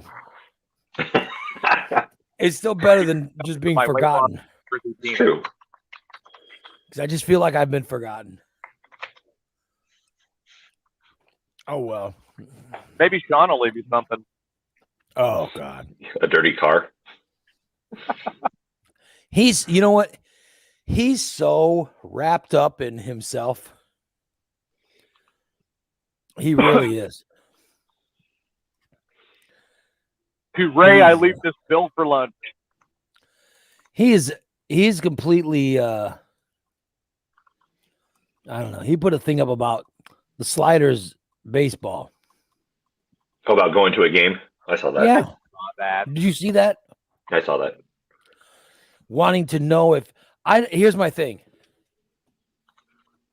It's still better than just being forgotten. It's true. Because I just feel like I've been forgotten. Oh, well. Maybe Sean will leave you something. Oh, God. A dirty car. You know what? He's so wrapped up in himself. He really is. To Ray, I leave this bill for lunch. He's completely I don't know. He put a thing up about the Sliders baseball. How about going to a game? I saw that. Yeah. Did you see that? I saw that. Wanting to know here's my thing.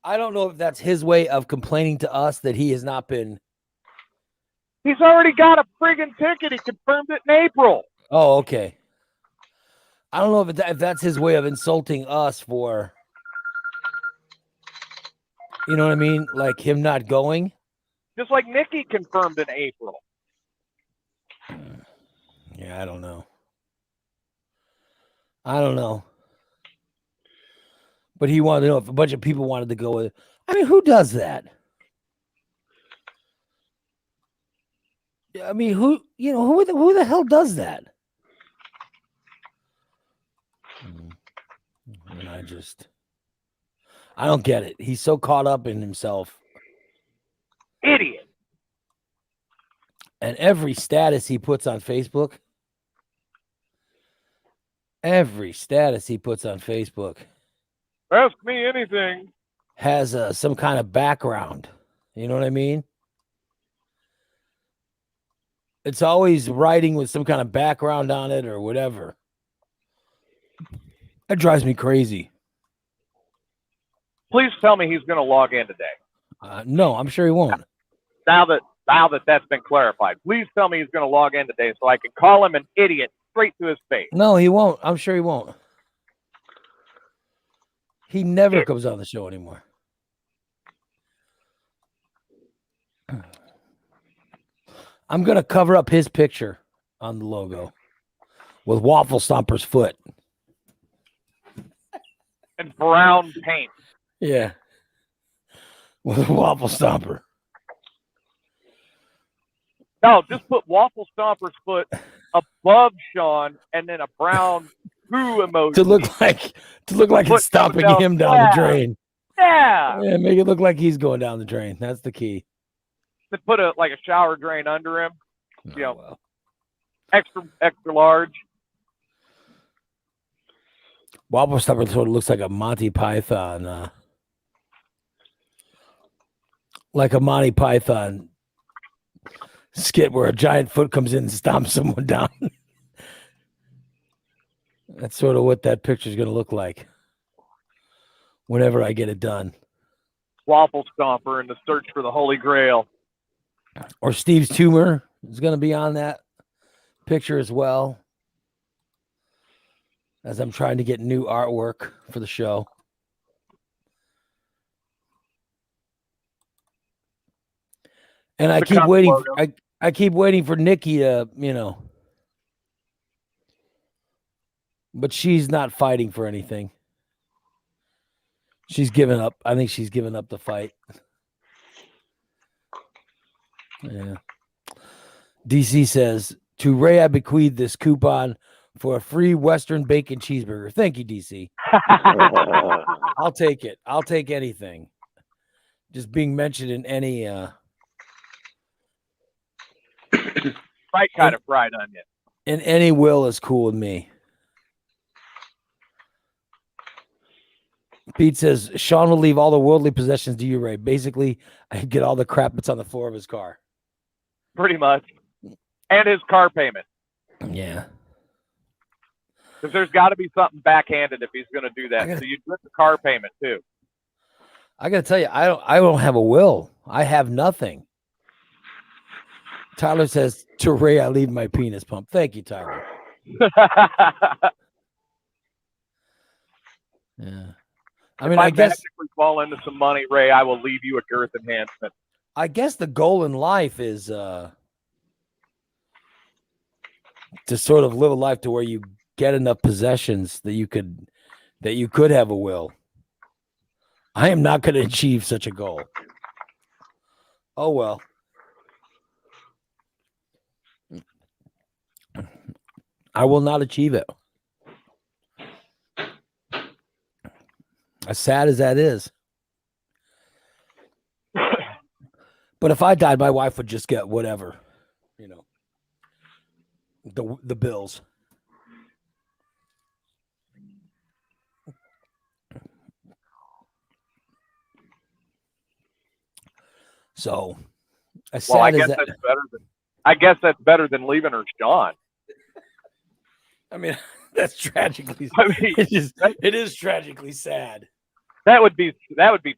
I don't know if that's his way of complaining to us that he has not been. He's already got a friggin' ticket. He confirmed it in April. Oh, okay. I don't know if that's his way of insulting us for, you know what I mean? Like him not going. Just like Nikki confirmed in April. Yeah, I don't know. I don't know. But he wanted to know if a bunch of people wanted to go with it. I mean, who does that? I mean, who the hell does that? And I don't get it. He's so caught up in himself. Idiot. And every status he puts on Facebook, Ask me anything. has some kind of background. You know what I mean? It's always writing with some kind of background on it or whatever. That drives me crazy. Please tell me he's going to log in today. No, I'm sure he won't. Now that that's been clarified, please tell me he's going to log in today so I can call him an idiot straight to his face. No, he won't. I'm sure he won't. He never comes on the show anymore. I'm going to cover up his picture on the logo with Waffle Stomper's foot. And brown paint. Yeah. With a Waffle Stomper. No, just put Waffle Stomper's foot above Sean and then a brown poo emoji. To look like it's stomping him down the drain. Yeah. Yeah, make it look like he's going down the drain. That's the key. Then put a shower drain under him. Extra large. Waffle Stomper sort of looks like a Monty Python. Like a Monty Python skit where a giant foot comes in and stomps someone down. That's sort of what that picture is going to look like whenever I get it done. Waffle Stomper in the search for the Holy Grail. Or Steve's tumor is going to be on that picture as well, as I'm trying to get new artwork for the show. And I keep waiting. I keep waiting for Nikki to, but she's not fighting for anything. She's given up. I think she's given up the fight. Yeah. DC says, to Ray, I bequeath this coupon for a free Western bacon cheeseburger. Thank you, DC. I'll take it. I'll take anything. Just being mentioned in any right kind of fried onion. In any will is cool with me. Pete says, Sean will leave all the worldly possessions to you, Ray. Basically, I get all the crap that's on the floor of his car. Pretty much. And his car payment. Yeah. Because there's got to be something backhanded if he's going to do that. So you get the car payment too. I got to tell you, I don't have a will. I have nothing. Tyler says, to Ray, I leave my penis pump. Thank you, Tyler. Yeah. I guess if we fall into some money, Ray, I will leave you a girth enhancement. I guess the goal in life is to sort of live a life to where you get enough possessions that you could have a will. I am not going to achieve such a goal. Oh well. I will not achieve it. As sad as that is. But if I died, my wife would just get whatever, the bills. So, I guess that's better than leaving her Sean. I mean, that's tragically. It is tragically sad. That would be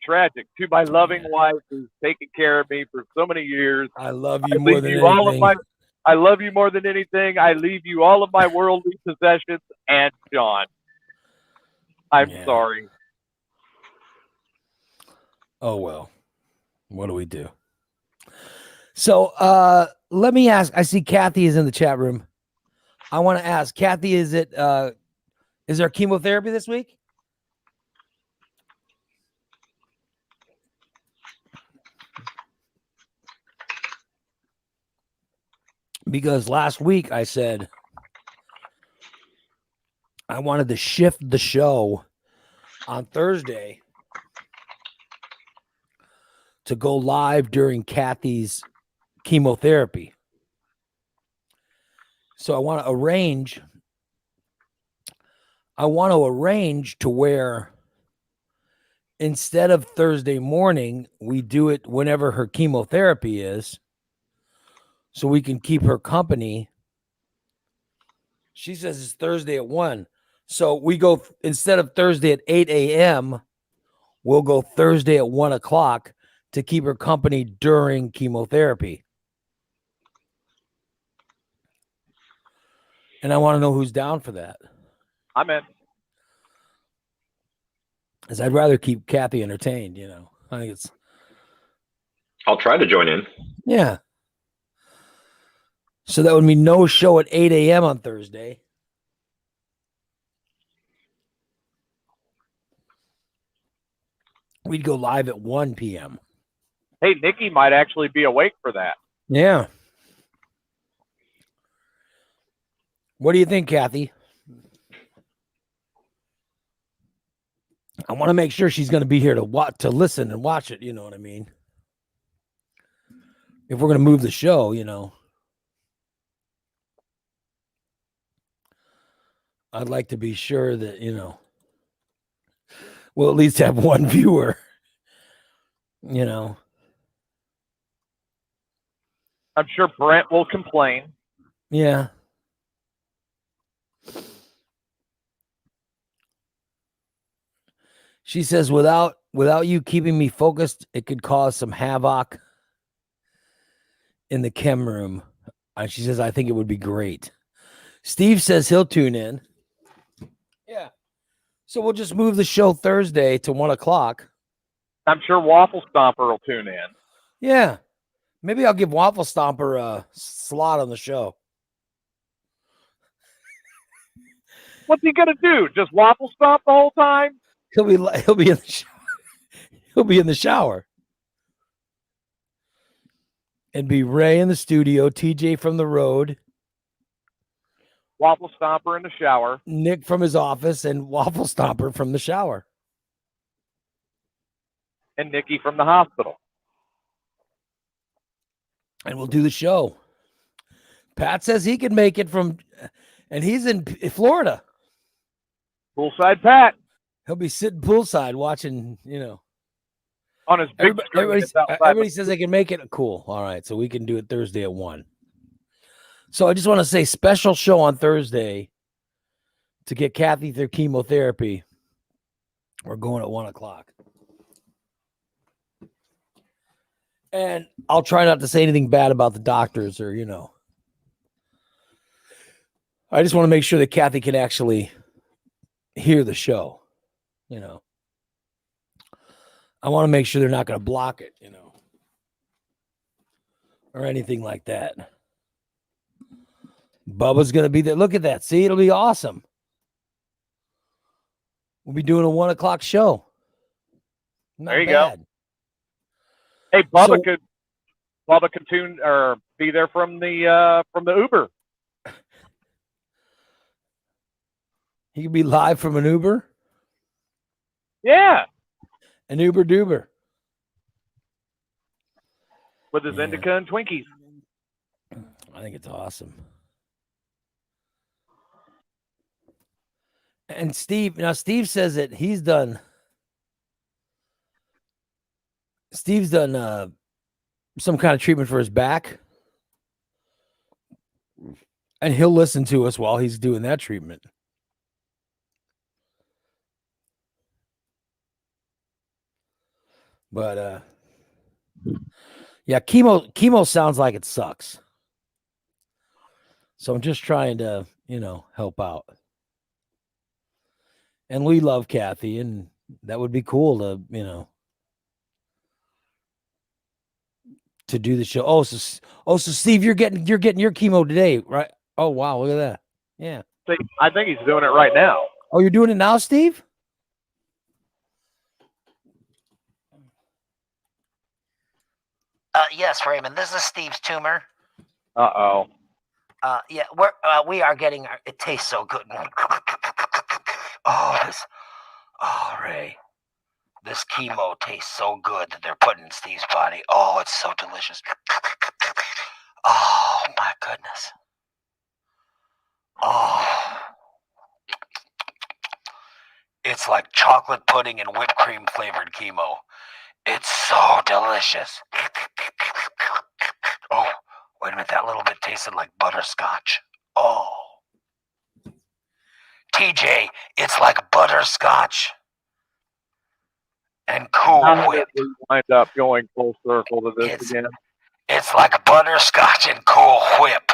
tragic to my loving wife who's taken care of me for so many years. I love you more than anything. I love you more than anything. I leave you all of my worldly possessions and Sean. I'm sorry. Oh well. What do we do? So let me ask. I see Kathy is in the chat room. I want to ask Kathy, is there chemotherapy this week? Because last week I said I wanted to shift the show on Thursday to go live during Kathy's chemotherapy. So I want to arrange to where instead of Thursday morning, we do it whenever her chemotherapy is, so we can keep her company. She says it's Thursday at 1. So we go, instead of Thursday at 8 a.m., we'll go Thursday at 1 o'clock to keep her company during chemotherapy. And I want to know who's down for that. I'm in. Because I'd rather keep Kathy entertained, you know. I think it's... I'll try to join in. Yeah. So that would mean no show at 8 a.m. on Thursday. We'd go live at 1 p.m. Hey, Nikki might actually be awake for that. Yeah. What do you think, Kathy? I want to make sure she's going to be here to listen and watch it. You know what I mean? If we're going to move the show, you know, I'd like to be sure that, you know, we'll at least have one viewer, you know. I'm sure Brent will complain. Yeah. She says, without you keeping me focused, it could cause some havoc in the chem room. And she says, I think it would be great. Steve says he'll tune in. Yeah. So we'll just move the show Thursday to 1 o'clock. I'm sure Waffle Stomper will tune in. Yeah. Maybe I'll give Waffle Stomper a slot on the show. What's he gonna do? Just waffle stomp the whole time? He'll be in the shower. He'll be in the shower. And be Ray in the studio, TJ from the road, Waffle Stomper in the shower, Nick from his office, and Waffle Stomper from the shower. and Nikki from the hospital. And we'll do the show. Pat says he can make it from, and he's in Florida. Poolside Pat. He'll be sitting poolside watching, you know. On his big Everybody says they can make it. Cool. All right. So we can do it Thursday at 1. So I just want to say special show on Thursday to get Kathy through chemotherapy. We're going at 1 o'clock. And I'll try not to say anything bad about the doctors or, you know. I just want to make sure that Kathy can actually hear the show, you know. I want to make sure they're not going to block it, you know, or anything like that. Bubba's going to be there. Look at that. See, it'll be awesome. We'll be doing a 1 o'clock show. Not there you bad. go. Hey, Bubba could tune or be there from the Uber. He could be live from an Uber. Yeah. An Uber Duber. With his indica and Twinkies. I think it's awesome. And Steve says that Steve's done some kind of treatment for his back. And he'll listen to us while he's doing that treatment. But yeah, chemo sounds like it sucks. So I'm just trying to, you know, help out. And we love Kathy, and that would be cool to, you know, to do the show. So Steve, you're getting your chemo today, right? Oh wow, look at that. Yeah. See, I think he's doing it right now. Oh, you're doing it now, Steve? Yes, Raymond. This is Steve's tumor. Uh-oh. Yeah, we are getting. It tastes so good. Ray, this chemo tastes so good that they're putting in Steve's body. Oh, it's so delicious. Oh my goodness. Oh, it's like chocolate pudding and whipped cream flavored chemo. It's so delicious. Oh, wait a minute. That little bit tasted like butterscotch. Oh. TJ, it's like butterscotch and Cool How Whip. did we wind up going full circle to this again? It's like butterscotch and Cool Whip.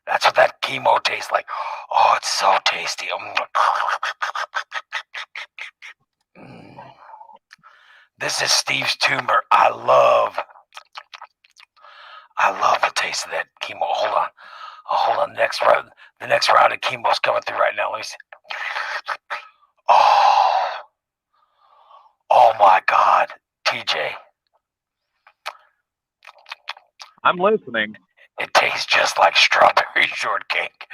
That's what that chemo tastes like. Oh, it's so tasty. This is Steve's tumor. I love the taste of that chemo. Hold on. The next round of chemo is coming through right now. Let me see. Oh my God, TJ. I'm listening. It tastes just like strawberry shortcake.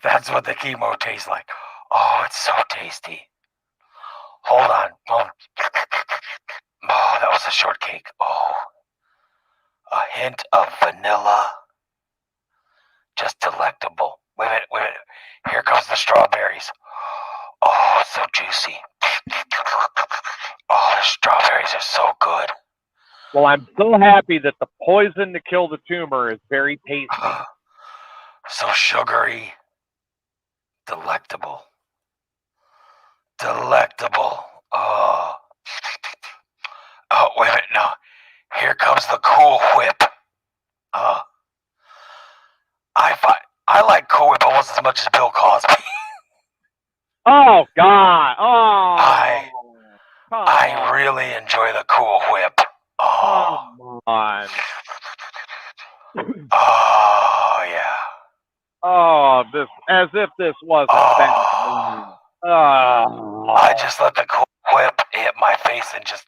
That's what the chemo tastes like. Oh, it's so tasty. Hold on. Oh, that was a shortcake. Oh, a hint of vanilla. Just delectable. Wait a minute. Here comes the strawberries. Oh, it's so juicy. Oh, the strawberries are so good. Well, I'm so happy that the poison to kill the tumor is very tasty. So sugary. Delectable. Oh, wait a minute. No. Here comes the Cool Whip. I like Cool Whip almost as much as Bill Cosby. Oh, God. Oh. I really enjoy the Cool Whip. Oh. Come on. Oh, yeah. Oh, as if this wasn't bad. I just let the Cool Whip hit my face and just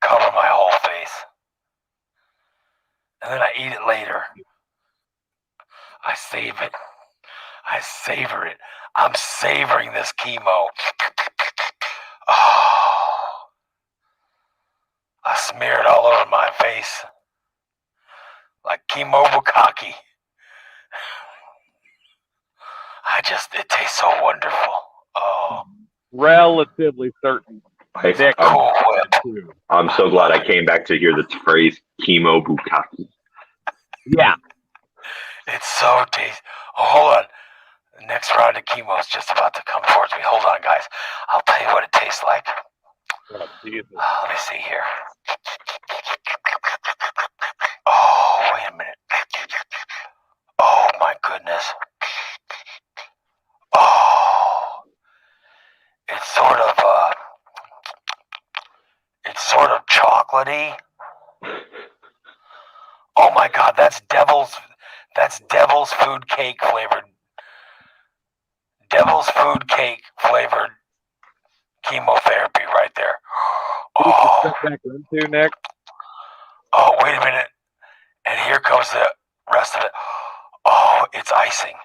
cover my whole face. And then I eat it later. I save it. I savor it. I'm savoring this chemo. Oh. I smear it all over my face. Like chemo bukkake. It tastes so wonderful. Oh. Relatively certain. Cool Whip. I'm so glad I came back to hear the phrase chemo bukkake. Yeah. It's so tasty. Oh, hold on. The next round of chemo is just about to come towards me. Hold on, guys. I'll tell you what it tastes like. Oh, let me see here. Oh, wait a minute. Oh, my goodness. Oh. It's sort of chocolatey. Oh my God, that's devil's food cake flavored. Devil's food cake flavored chemotherapy right there. Oh. Back into, Nick. Oh, wait a minute. And here comes the rest of it. Oh, it's icing.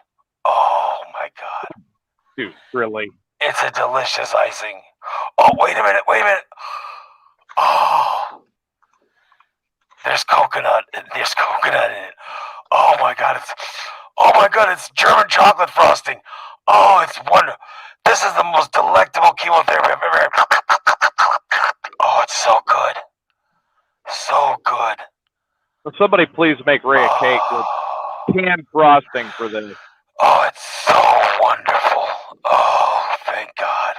Oh my God. Dude, really? It's a delicious icing. Oh, wait a minute. Oh. There's coconut in it. Oh my God, it's German chocolate frosting. Oh, it's wonderful. This is the most delectable chemotherapy I've ever had. Oh, it's so good. So good. Will somebody please make Ray a cake with canned frosting for this? Oh, it's so wonderful. Oh, thank God.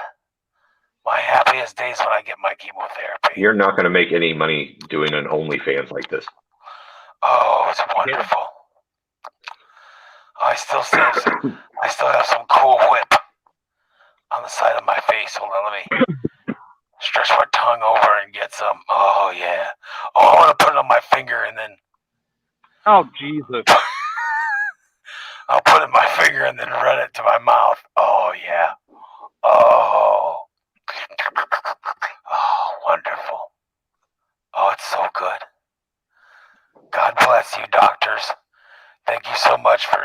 My happiest days when I get my chemotherapy. You're not going to make any money doing an OnlyFans like this. Oh, it's wonderful. I still have some Cool Whip on the side of my face. Hold on, let me stretch my tongue over and get some. Oh yeah. Oh, I want to put it on my finger and then. Oh Jesus. I'll put in my finger and then run it to my mouth. Oh, yeah. Oh. Oh, wonderful. Oh, it's so good. God bless you, doctors. Thank you so much for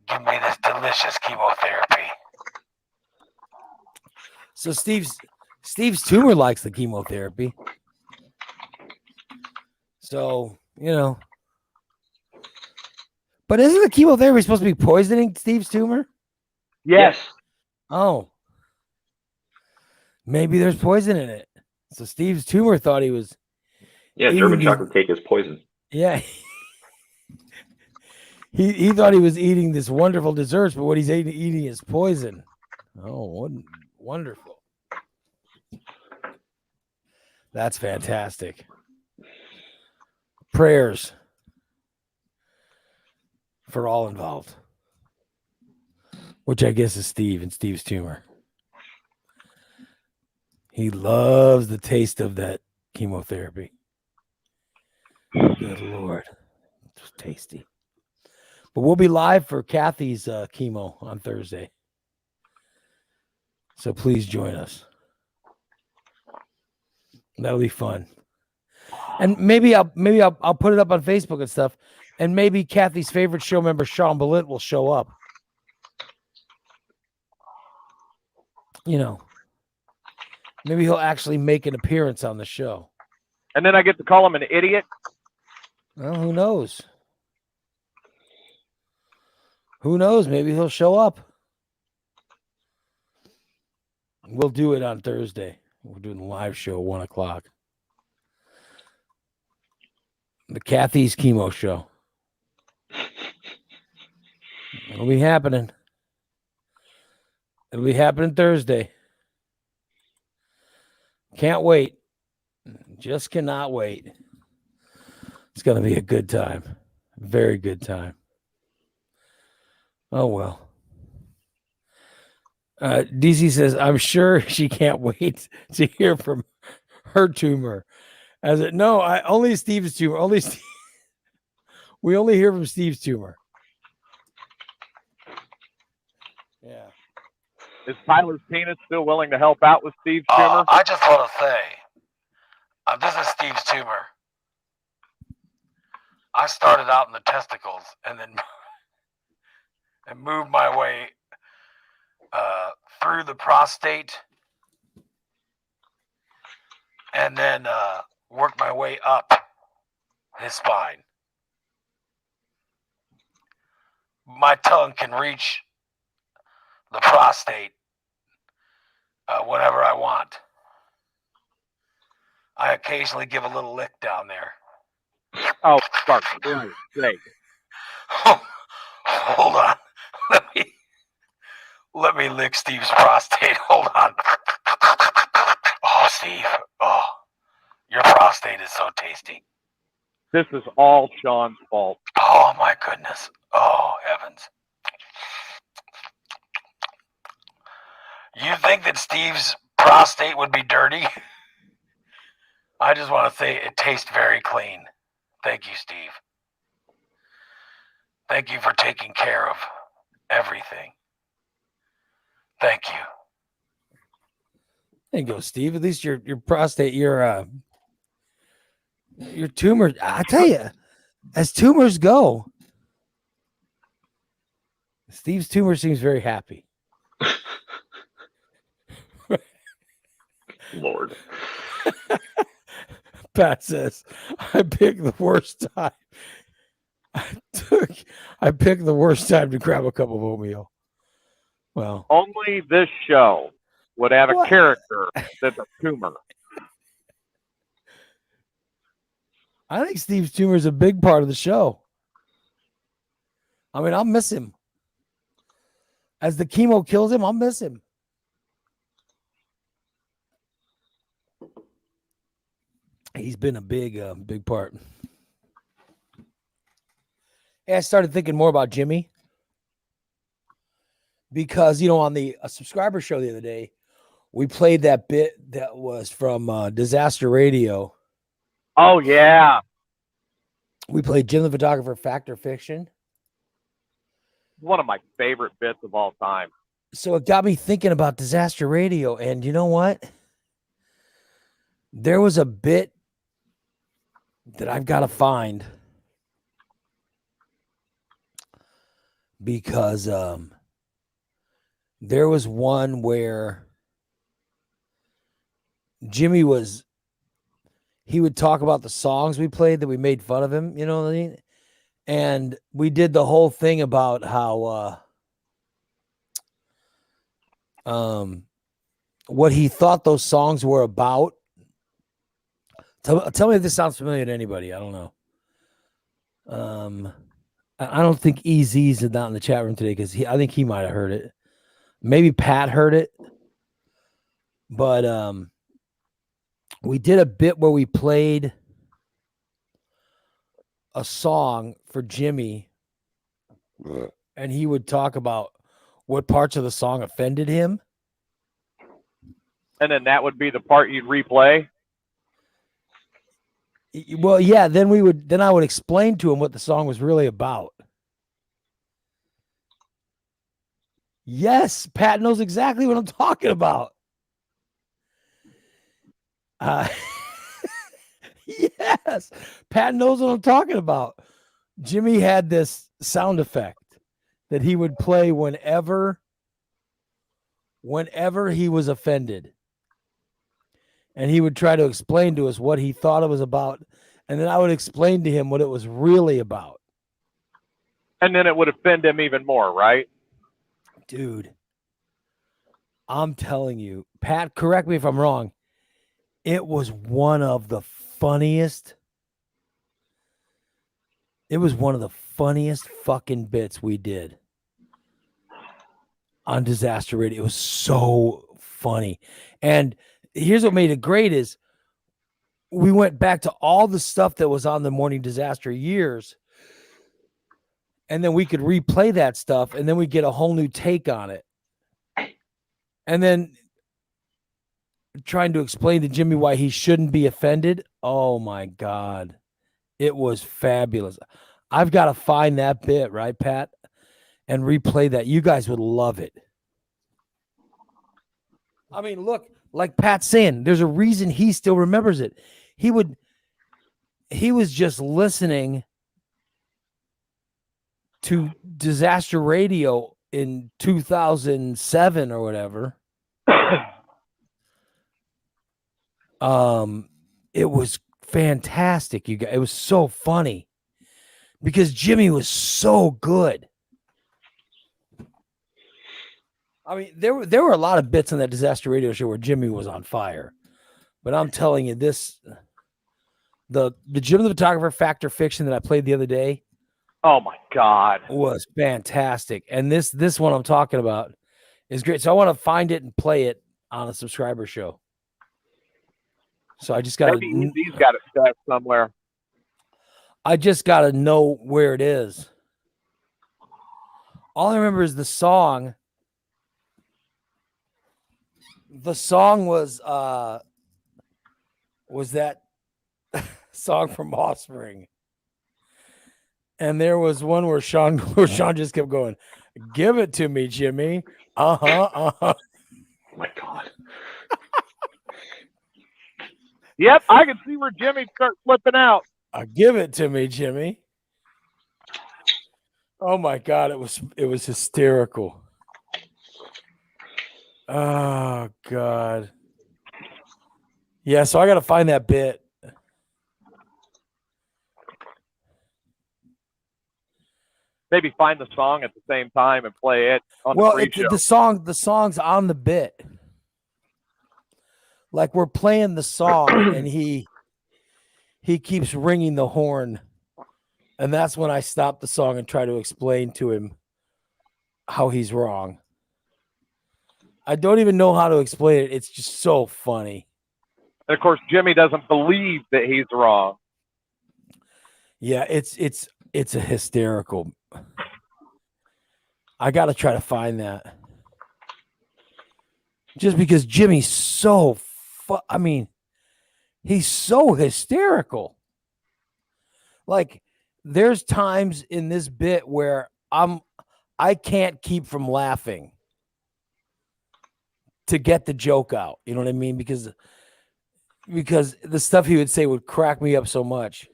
giving me this delicious chemotherapy. So Steve's tumor likes the chemotherapy. So, you know. But isn't the chemotherapy supposed to be poisoning Steve's tumor? Yes. Oh. Maybe there's poison in it. So Steve's tumor thought he was. Yeah, German chocolate cake is poison. Yeah. He thought he was eating this wonderful desserts, but what he's eating is poison. Oh, wonderful. That's fantastic. Prayers for all involved, which I guess is Steve and Steve's tumor. He loves the taste of that chemotherapy. Good Lord. It was tasty. But we'll be live for Kathy's chemo on Thursday. So please join us. That'll be fun. And maybe I'll put it up on Facebook and stuff. And maybe Kathy's favorite show member, Sean Bullitt, will show up. You know, maybe he'll actually make an appearance on the show. And then I get to call him an idiot. Well, who knows? Who knows? Maybe he'll show up. We'll do it on Thursday. We're doing a live show at 1:00. The Kathy's chemo show. It'll be happening. It'll be happening Thursday. Can't wait. Just cannot wait. It's going to be a good time. Very good time. Oh, well. DC says, I'm sure she can't wait to hear from her tumor. Only Steve's tumor. We only hear from Steve's tumor. Yeah. Is Tyler's penis still willing to help out with Steve's tumor? I just want to say, this is Steve's tumor. I started out in the testicles and then moved my way through the prostate and then worked my way up his spine. My tongue can reach the prostate whenever I want. I occasionally give a little lick down there. Oh, fuck. Right. Hold on. Let me lick Steve's prostate. Hold on. Oh, Steve. Oh, your prostate is so tasty. This is all Sean's fault. Oh, my goodness. Oh, heavens. You think that Steve's prostate would be dirty? I just want to say it tastes very clean. Thank you, Steve. Thank you for taking care of everything. Thank you. There you go, Steve. At least your prostate, your tumor. I tell you, as tumors go, Steve's tumor seems very happy. Lord. Pat says, I picked the worst time. I picked the worst time to grab a cup of oatmeal. Well, only this show would have a character that's a tumor. I think Steve's tumor is a big part of the show. I mean, I'll miss him. As the chemo kills him, I'll miss him. He's been a big part. Hey, I started thinking more about Jimmy because, on the subscriber show the other day, we played that bit that was from Disaster Radio. Oh, yeah. We played Jim the Photographer, Fact or Fiction. One of my favorite bits of all time. So it got me thinking about Disaster Radio, and you know what? There was a bit that I've got to find because there was one where Jimmy he would talk about the songs we played that we made fun of him, you know what I mean? And we did the whole thing about how what he thought those songs were about. Tell me if this sounds familiar to anybody. I don't know. I don't think EZ's not in the chat room today because I think he might have heard it. Maybe Pat heard it. But we did a bit where we played a song for Jimmy, and he would talk about what parts of the song offended him. And then that would be the part you'd replay. Well, yeah, then I would explain to him what the song was really about. Yes, Pat knows exactly what I'm talking about. Yes, Pat knows what I'm talking about. Jimmy had this sound effect that he would play whenever he was offended. And he would try to explain to us what he thought it was about. And then I would explain to him what it was really about. And then it would offend him even more, right? Dude, I'm telling you, Pat, correct me if I'm wrong. It was one of the funniest. It was one of the funniest fucking bits we did on Disaster Radio. It was so funny. And here's what made it great is we went back to all the stuff that was on the Morning Disaster years, and then we could replay that stuff, and then we get a whole new take on it. And then trying to explain to Jimmy why he shouldn't be offended. Oh my God. It was fabulous. I've got to find that bit, right, Pat? And replay that. You guys would love it. I mean, look, like Pat's saying, there's a reason he still remembers it. He was just listening to Disaster Radio in 2007 or whatever. It was fantastic, you guys. It was so funny because Jimmy was so good. I mean, there were a lot of bits on that Disaster Radio show where Jimmy was on fire, but I'm telling you, the Jim the Photographer Fact or Fiction that I played the other day. Oh my God, was fantastic, and this one I'm talking about is great. So I want to find it and play it on a subscriber show. So I just got to. He's got it set somewhere. I just got to know where it is. All I remember is the song. The song was that song from Offspring. And there was one where Sean just kept going, "Give it to me, Jimmy." Oh my God. Yep, I can see where Jimmy starts flipping out. Give it to me, Jimmy. Oh my God, it was hysterical. Oh God. Yeah, so I got to find that bit. Maybe find the song at the same time and play it on the pre-show. The song's on the bit. Like we're playing the song and he keeps ringing the horn. And that's when I stop the song and try to explain to him how he's wrong. I don't even know how to explain it. It's just so funny. And of course, Jimmy doesn't believe that he's wrong. Yeah, it's a hysterical. I got to try to find that. Just because Jimmy's so he's so hysterical. Like there's times in this bit where I'm I can't keep from laughing to get the joke out. You know what I mean? Because the stuff he would say would crack me up so much.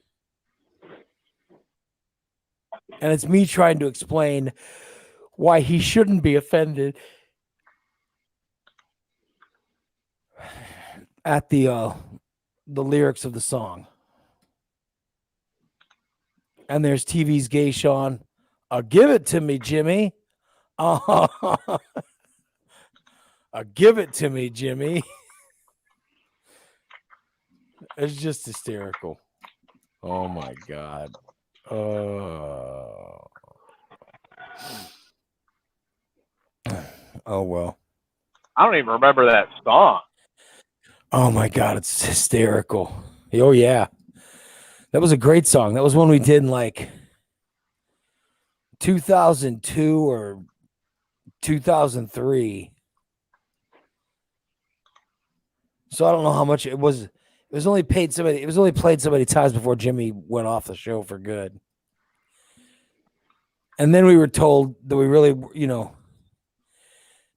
And it's me trying to explain why he shouldn't be offended at the lyrics of the song. And there's TV's Gay Sean. Give it to me, Jimmy. Give it to me, Jimmy. It's just hysterical. Oh my God. Oh well. I don't even remember that song. Oh my God, it's hysterical. Oh yeah. That was a great song. That was one we did in like 2002 or 2003. So I don't know how much it was. It was only played so many times before Jimmy went off the show for good. And then we were told that we really,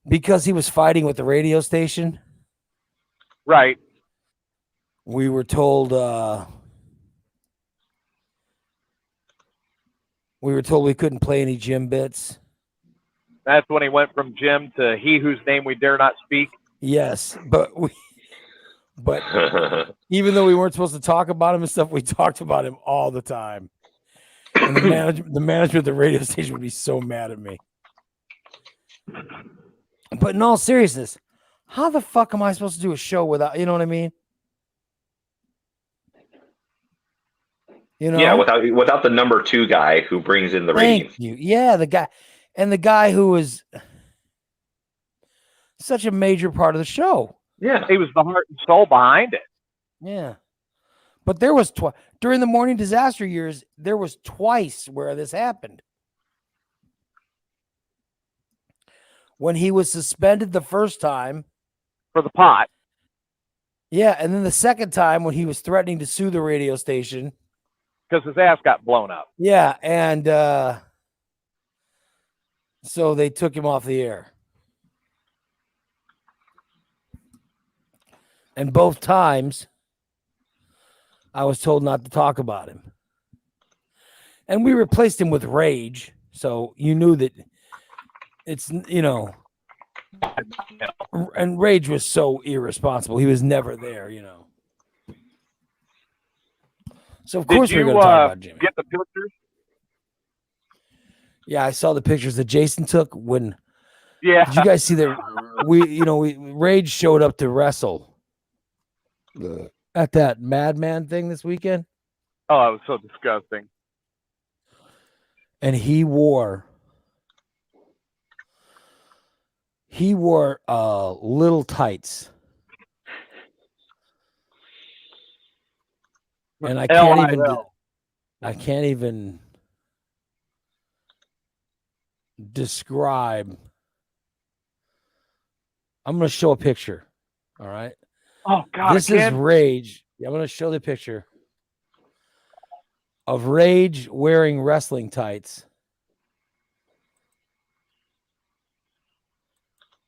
because he was fighting with the radio station. Right. We were told we couldn't play any Jim bits. That's when he went from Jim to he whose name we dare not speak. Yes, but even though we weren't supposed to talk about him and stuff, we talked about him all the time. And the manager of the radio station would be so mad at me. But in all seriousness, how the fuck am I supposed to do a show without, you know what I mean? Yeah, without the number 2 guy who brings in the ratings. Thank you. Yeah, the guy who was such a major part of the show. Yeah, he was the heart and soul behind it. Yeah, but there was during the morning disaster years, there was twice where this happened. When he was suspended the first time for the pot. Yeah, and then the second time when he was threatening to sue the radio station because his ass got blown up. Yeah, and so they took him off the air. And both times, I was told not to talk about him. And we replaced him with Rage, so you knew that it's, and Rage was so irresponsible. He was never there, So, of course, we're going to talk about Jimmy. Get the pictures? Yeah, I saw the pictures that Jason took when. Yeah. Did you guys see that? Rage showed up to wrestle at that Madman thing this weekend. Oh, it was so disgusting. And he wore little tights. And I can't even describe. I'm going to show a picture. All right. Oh God. This is Rage. I'm going to show the picture of Rage wearing wrestling tights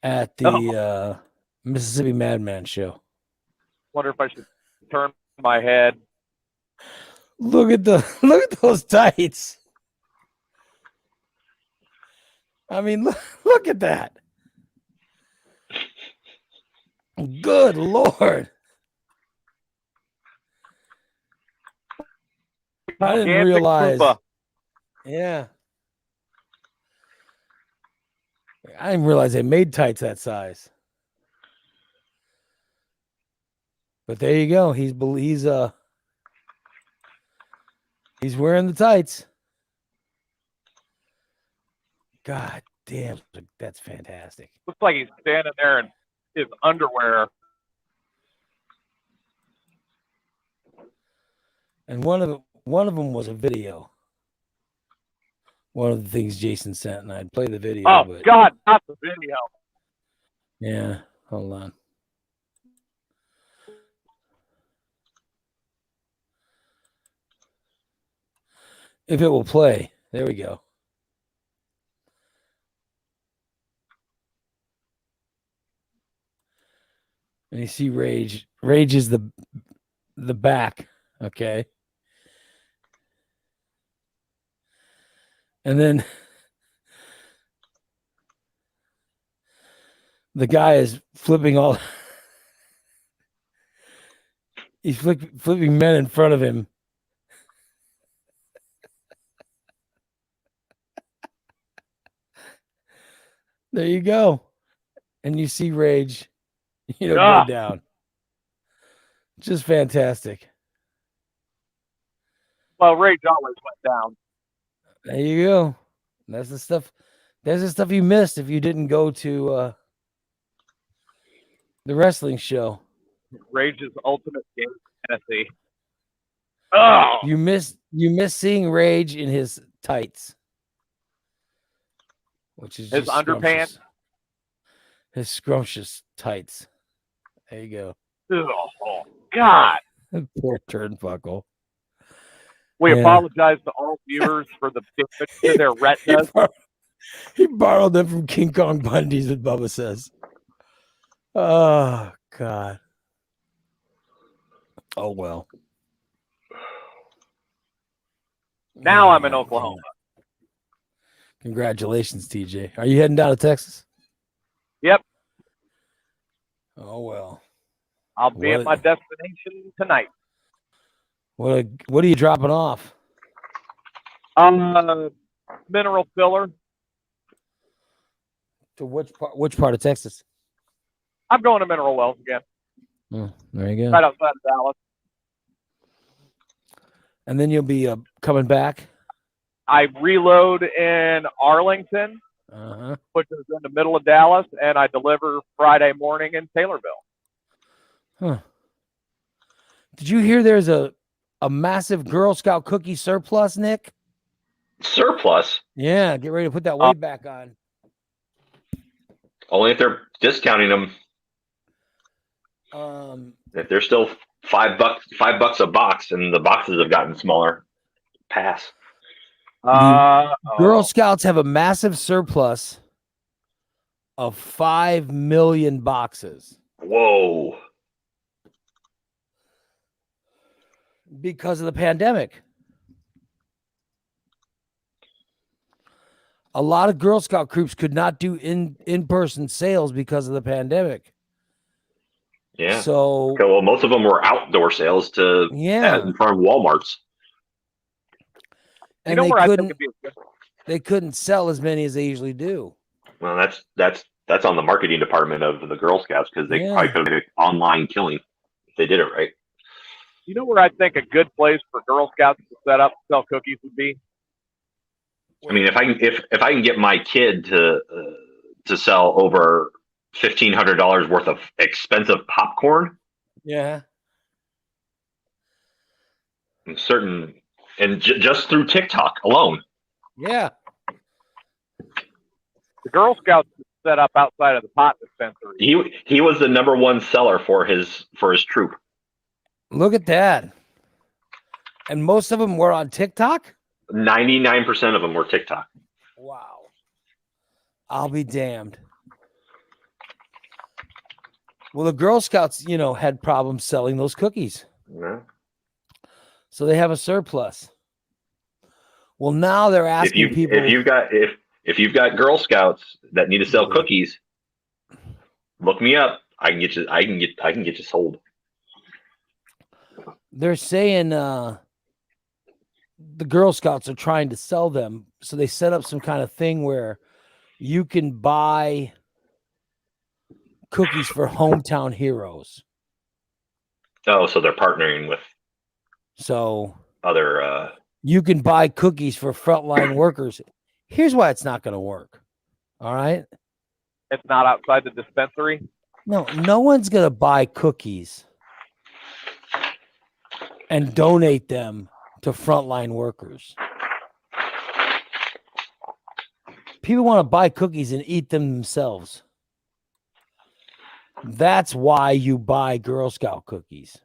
at the Mississippi Madman show. Wonder if I should turn my head. Look at those tights. I mean, look at that. Good Lord. I didn't realize. Yeah. I didn't realize they made tights that size. But there you go. He's wearing the tights. God damn, that's fantastic. Looks like he's standing there in his underwear. And one of them was a video. One of the things Jason sent, and I'd play the video. Oh God, not the video. Yeah, hold on. If it will play, there we go. And you see Rage. Rage is the back. Okay. And then the guy is flipping all. He's flipping men in front of him. There you go. And you see Rage, go down. Just fantastic. Well, Rage always went down. There you go. That's the stuff. There's the stuff you missed if you didn't go to the wrestling show. Rage's ultimate game fantasy. Oh, You missed seeing Rage in his tights, which is his just underpants. scrumptious. His scrumptious tights. There you Oh, God. go. Poor turnbuckle. We Yeah. apologize to all viewers for the damage to their retinas. He borrowed them from King Kong Bundy's, what Bubba says. Oh, God. Oh, well. Now I'm in Oklahoma. Congratulations, TJ. Are you heading down to Texas? Yep. Oh, well. I'll be at my destination tonight. What are you dropping off? Mineral filler. To which part of Texas? I'm going to Mineral Wells again. Oh, there you go. Right outside of Dallas. And then you'll be coming back? I reload in Arlington, which is in the middle of Dallas, and I deliver Friday morning in Taylorville. Huh. Did you hear there's a massive Girl Scout cookie surplus, Nick? Surplus? Yeah, get ready to put that weight back on. Only if they're discounting them. If they're still $5 a box, and the boxes have gotten smaller, pass. Girl Scouts have a massive surplus of 5 million boxes. Whoa. Because of the pandemic. A lot of Girl Scout groups could not do in-person sales because of the pandemic. Yeah. So, okay, well, most of them were outdoor sales to in front of Walmarts. And they couldn't sell as many as they usually do. Well, that's on the marketing department of the Girl Scouts, because they probably could have made an online killing if they did it right. You know where I think a good place for Girl Scouts to set up and sell cookies would be? I mean, if I can get my kid to sell over $1,500 worth of expensive popcorn, yeah, I'm certain, and just through TikTok alone, yeah, the Girl Scouts set up outside of the pot dispensary. he was the number one seller for his troop. Look at that. And most of them were on TikTok? 99% of them were TikTok. Wow. I'll be damned. Well, the Girl Scouts, had problems selling those cookies. Yeah. So they have a surplus. Well, now they're asking people. If you've got Girl Scouts that need to sell cookies, look me up. I can get you sold. They're saying the Girl Scouts are trying to sell them. So they set up some kind of thing where you can buy cookies for hometown heroes. Oh, so they're partnering with other. You can buy cookies for frontline workers. Here's why it's not going to work. All right. It's not outside the dispensary. No one's going to buy cookies and donate them to frontline workers. People want to buy cookies and eat them themselves. That's why you buy Girl Scout cookies.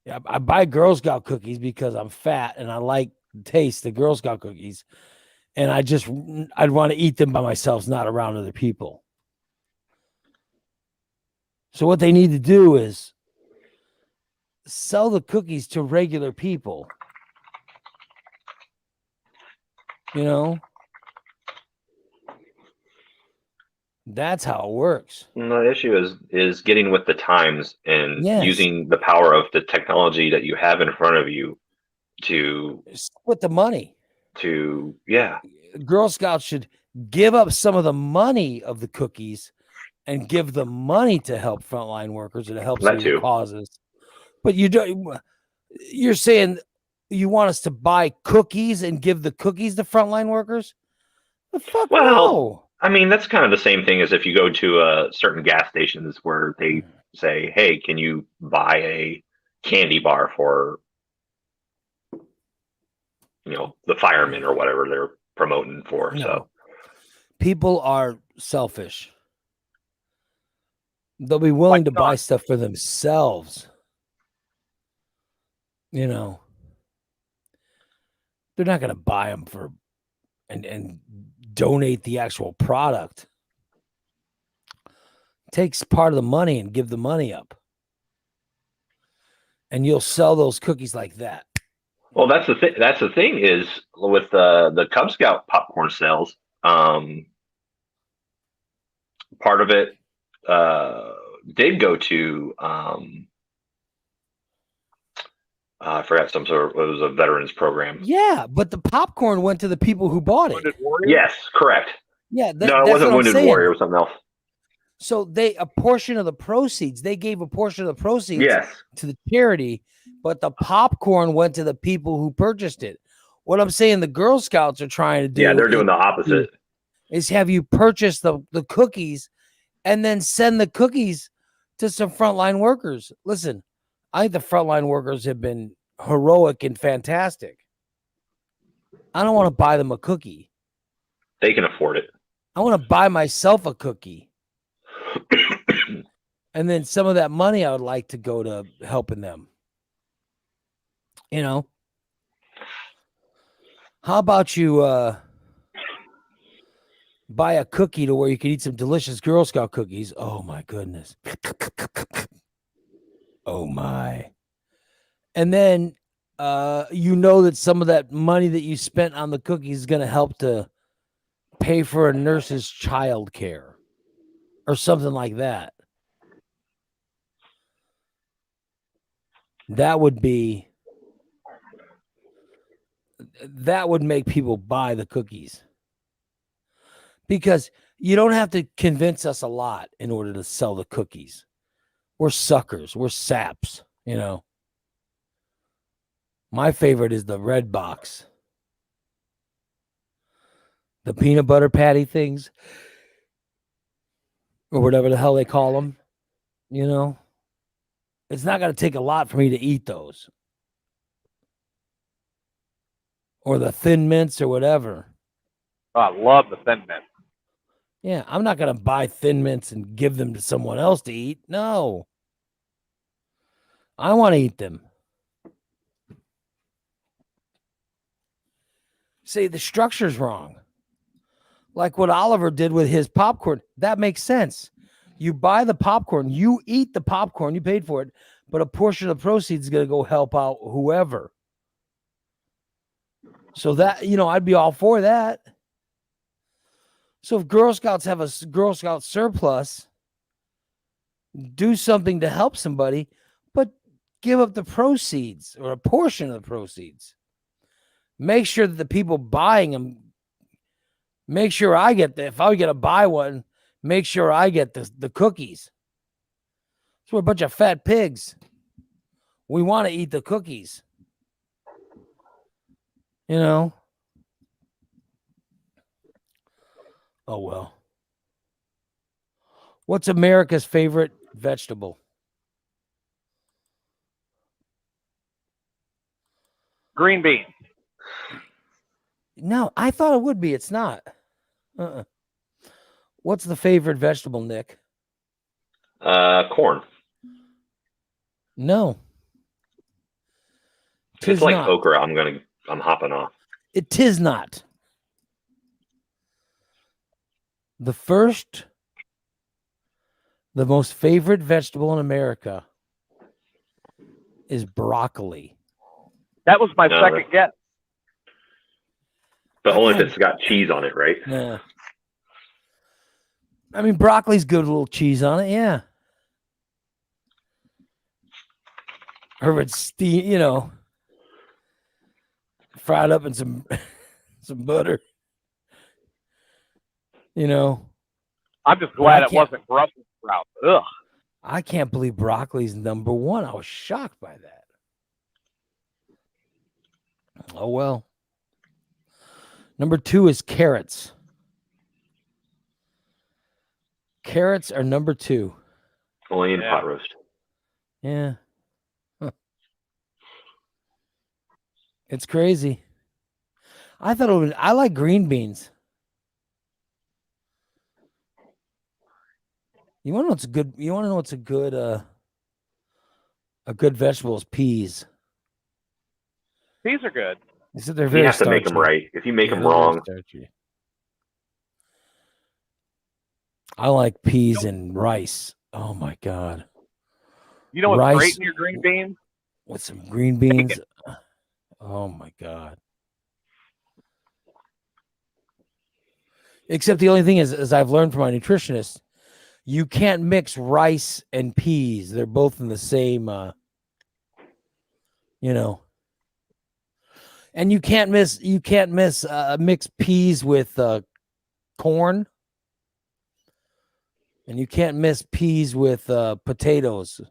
Yeah, I buy Girl Scout cookies because I'm fat and I like the taste of Girl Scout cookies. And I'd want to eat them by myself, not around other people. So what they need to do is sell the cookies to regular people. You know? That's how it works. The issue is getting with the times and Yes. using the power of the technology that you have in front of you to split the money. Girl Scouts should give up some of the money of the cookies and give the money to help frontline workers and to help That some of your too. causes. But you're saying you want us to buy cookies and give the cookies to frontline workers? The fuck no. I mean, that's kind of the same thing as if you go to certain gas stations where they say, "Hey, can you buy a candy bar for, the firemen or whatever they're promoting for?" No. So People are selfish. They'll be willing to buy stuff for themselves. You know, they're not going to buy them for and donate the actual product. Takes part of the money and give the money up. And you'll sell those cookies like that. Well, that's the thing. That's the thing is with the Cub Scout popcorn sales. Part of it did go to I forgot it was a veterans program. Yeah, but the popcorn went to the people who bought it. Yes, correct. Yeah, No, it that's wasn't what I'm Wounded saying. Warrior. It was something else. So they gave a portion of the proceeds Yes. to the charity, but the popcorn went to the people who purchased it. What I'm saying the Girl Scouts are trying to do Yeah, they're doing the opposite. is have you purchase the cookies and then send the cookies to some frontline workers. Listen, I think the frontline workers have been heroic and fantastic. I don't want to buy them a cookie. They can afford it. I want to buy myself a cookie. And then some of that money I would like to go to helping them. You know? How about you buy a cookie to where you can eat some delicious Girl Scout cookies? Oh my goodness. Oh my. And then that some of that money that you spent on the cookies is going to help to pay for a nurse's child care or something like that. That would make people buy the cookies. Because you don't have to convince us a lot in order to sell the cookies. We're suckers. We're saps, you know. My favorite is the red box. The peanut butter patty things. Or whatever the hell they call them. You know. It's not going to take a lot for me to eat those. Or the Thin Mints or whatever. Oh, I love the Thin Mint. Yeah, I'm not going to buy Thin Mints and give them to someone else to eat. No. I want to eat them. See, the structure's wrong. Like what Oliver did with his popcorn. That makes sense. You buy the popcorn, you eat the popcorn, you paid for it, but a portion of the proceeds is going to go help out whoever. So that, I'd be all for that. So if Girl Scouts have a Girl Scout surplus, do something to help somebody, but give up the proceeds or a portion of the proceeds. Make sure that the people buying them, make sure I get if I get to buy one, make sure I get the cookies. So we're a bunch of fat pigs. We want to eat the cookies. You know? Oh, well. What's America's favorite vegetable? Green bean. No, I thought it would be. It's not. What's the favorite vegetable, Nick? Corn. No. If it's like okra, I'm hopping off. It is not. The first The most favorite vegetable in America is broccoli. That was my No, second guess. But only if it's got cheese on it, right? Yeah. I mean, broccoli's good with a little cheese on it, yeah. Or if it's fried up in some butter. I'm just glad it wasn't Brussels sprouts. Ugh. I can't believe broccoli's number one. I was shocked by that. Oh, well. Number 2 is carrots. Carrots are number 2. Only in pot roast. Yeah. Huh. It's crazy. I thought I like green beans. You want to know what's good? You want to know what's a good vegetable is peas. Peas are good. They said they're very You have to starchy. make them right. If you make them they're very wrong, starchy. I like peas and rice. Oh my god! You know what's Rice great in your green beans? with some green beans. Oh my god! Except the only thing is, as I've learned from my nutritionist, you can't mix rice and peas. They're both in the same, And you can't mix peas with corn, and you can't mix peas with potatoes.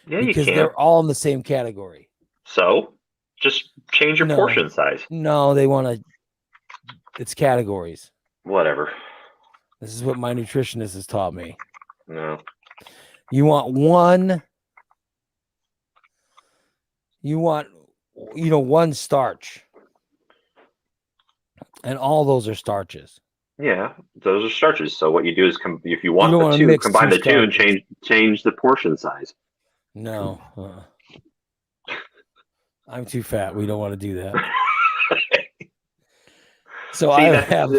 Yeah, you because can. they're all in the same category. So just change your No. portion size. No, they want to. It's categories. Whatever. This is what my nutritionist has taught me. No. You want one. You want, one starch. And all those are starches. Yeah, those are starches. So what you do is, if you want You don't the wanna two, mix combine two the two and starches. change the portion size. No. I'm too fat. We don't want to do that. So See, I that's, have.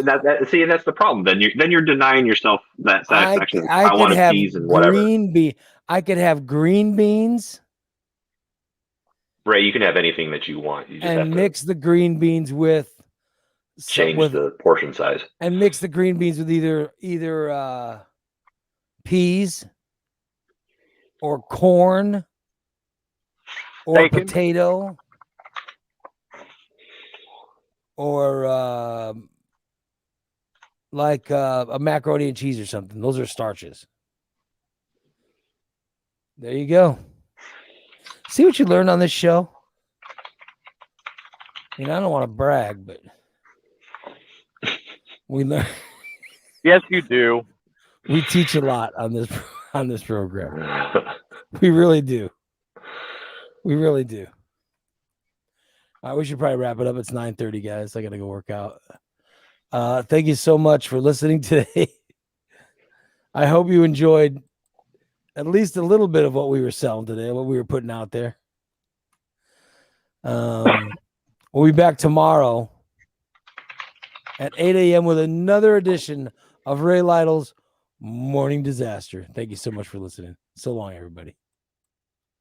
see, and that's the problem. Then you're denying yourself that satisfaction. I could want have peas and whatever. I could have green beans Ray, you can have anything that you want. You just have and to mix the green beans with change the portion size. and mix the green beans with either peas or corn or Bacon. potato or like a macaroni and cheese or something. Those are starches. There you go. See what you learned on this show? I don't want to brag, but we learn. Yes, you do. We teach a lot on this program. We really do. We really do. All right, we should probably wrap it up. It's 9:30, guys. I got to go work out. Thank you so much for listening today. I hope you enjoyed at least a little bit of what we were selling today, what we were putting out there. We'll be back tomorrow at 8 a.m. with another edition of Ray Lytle's Morning Disaster. Thank you so much for listening. So long, everybody.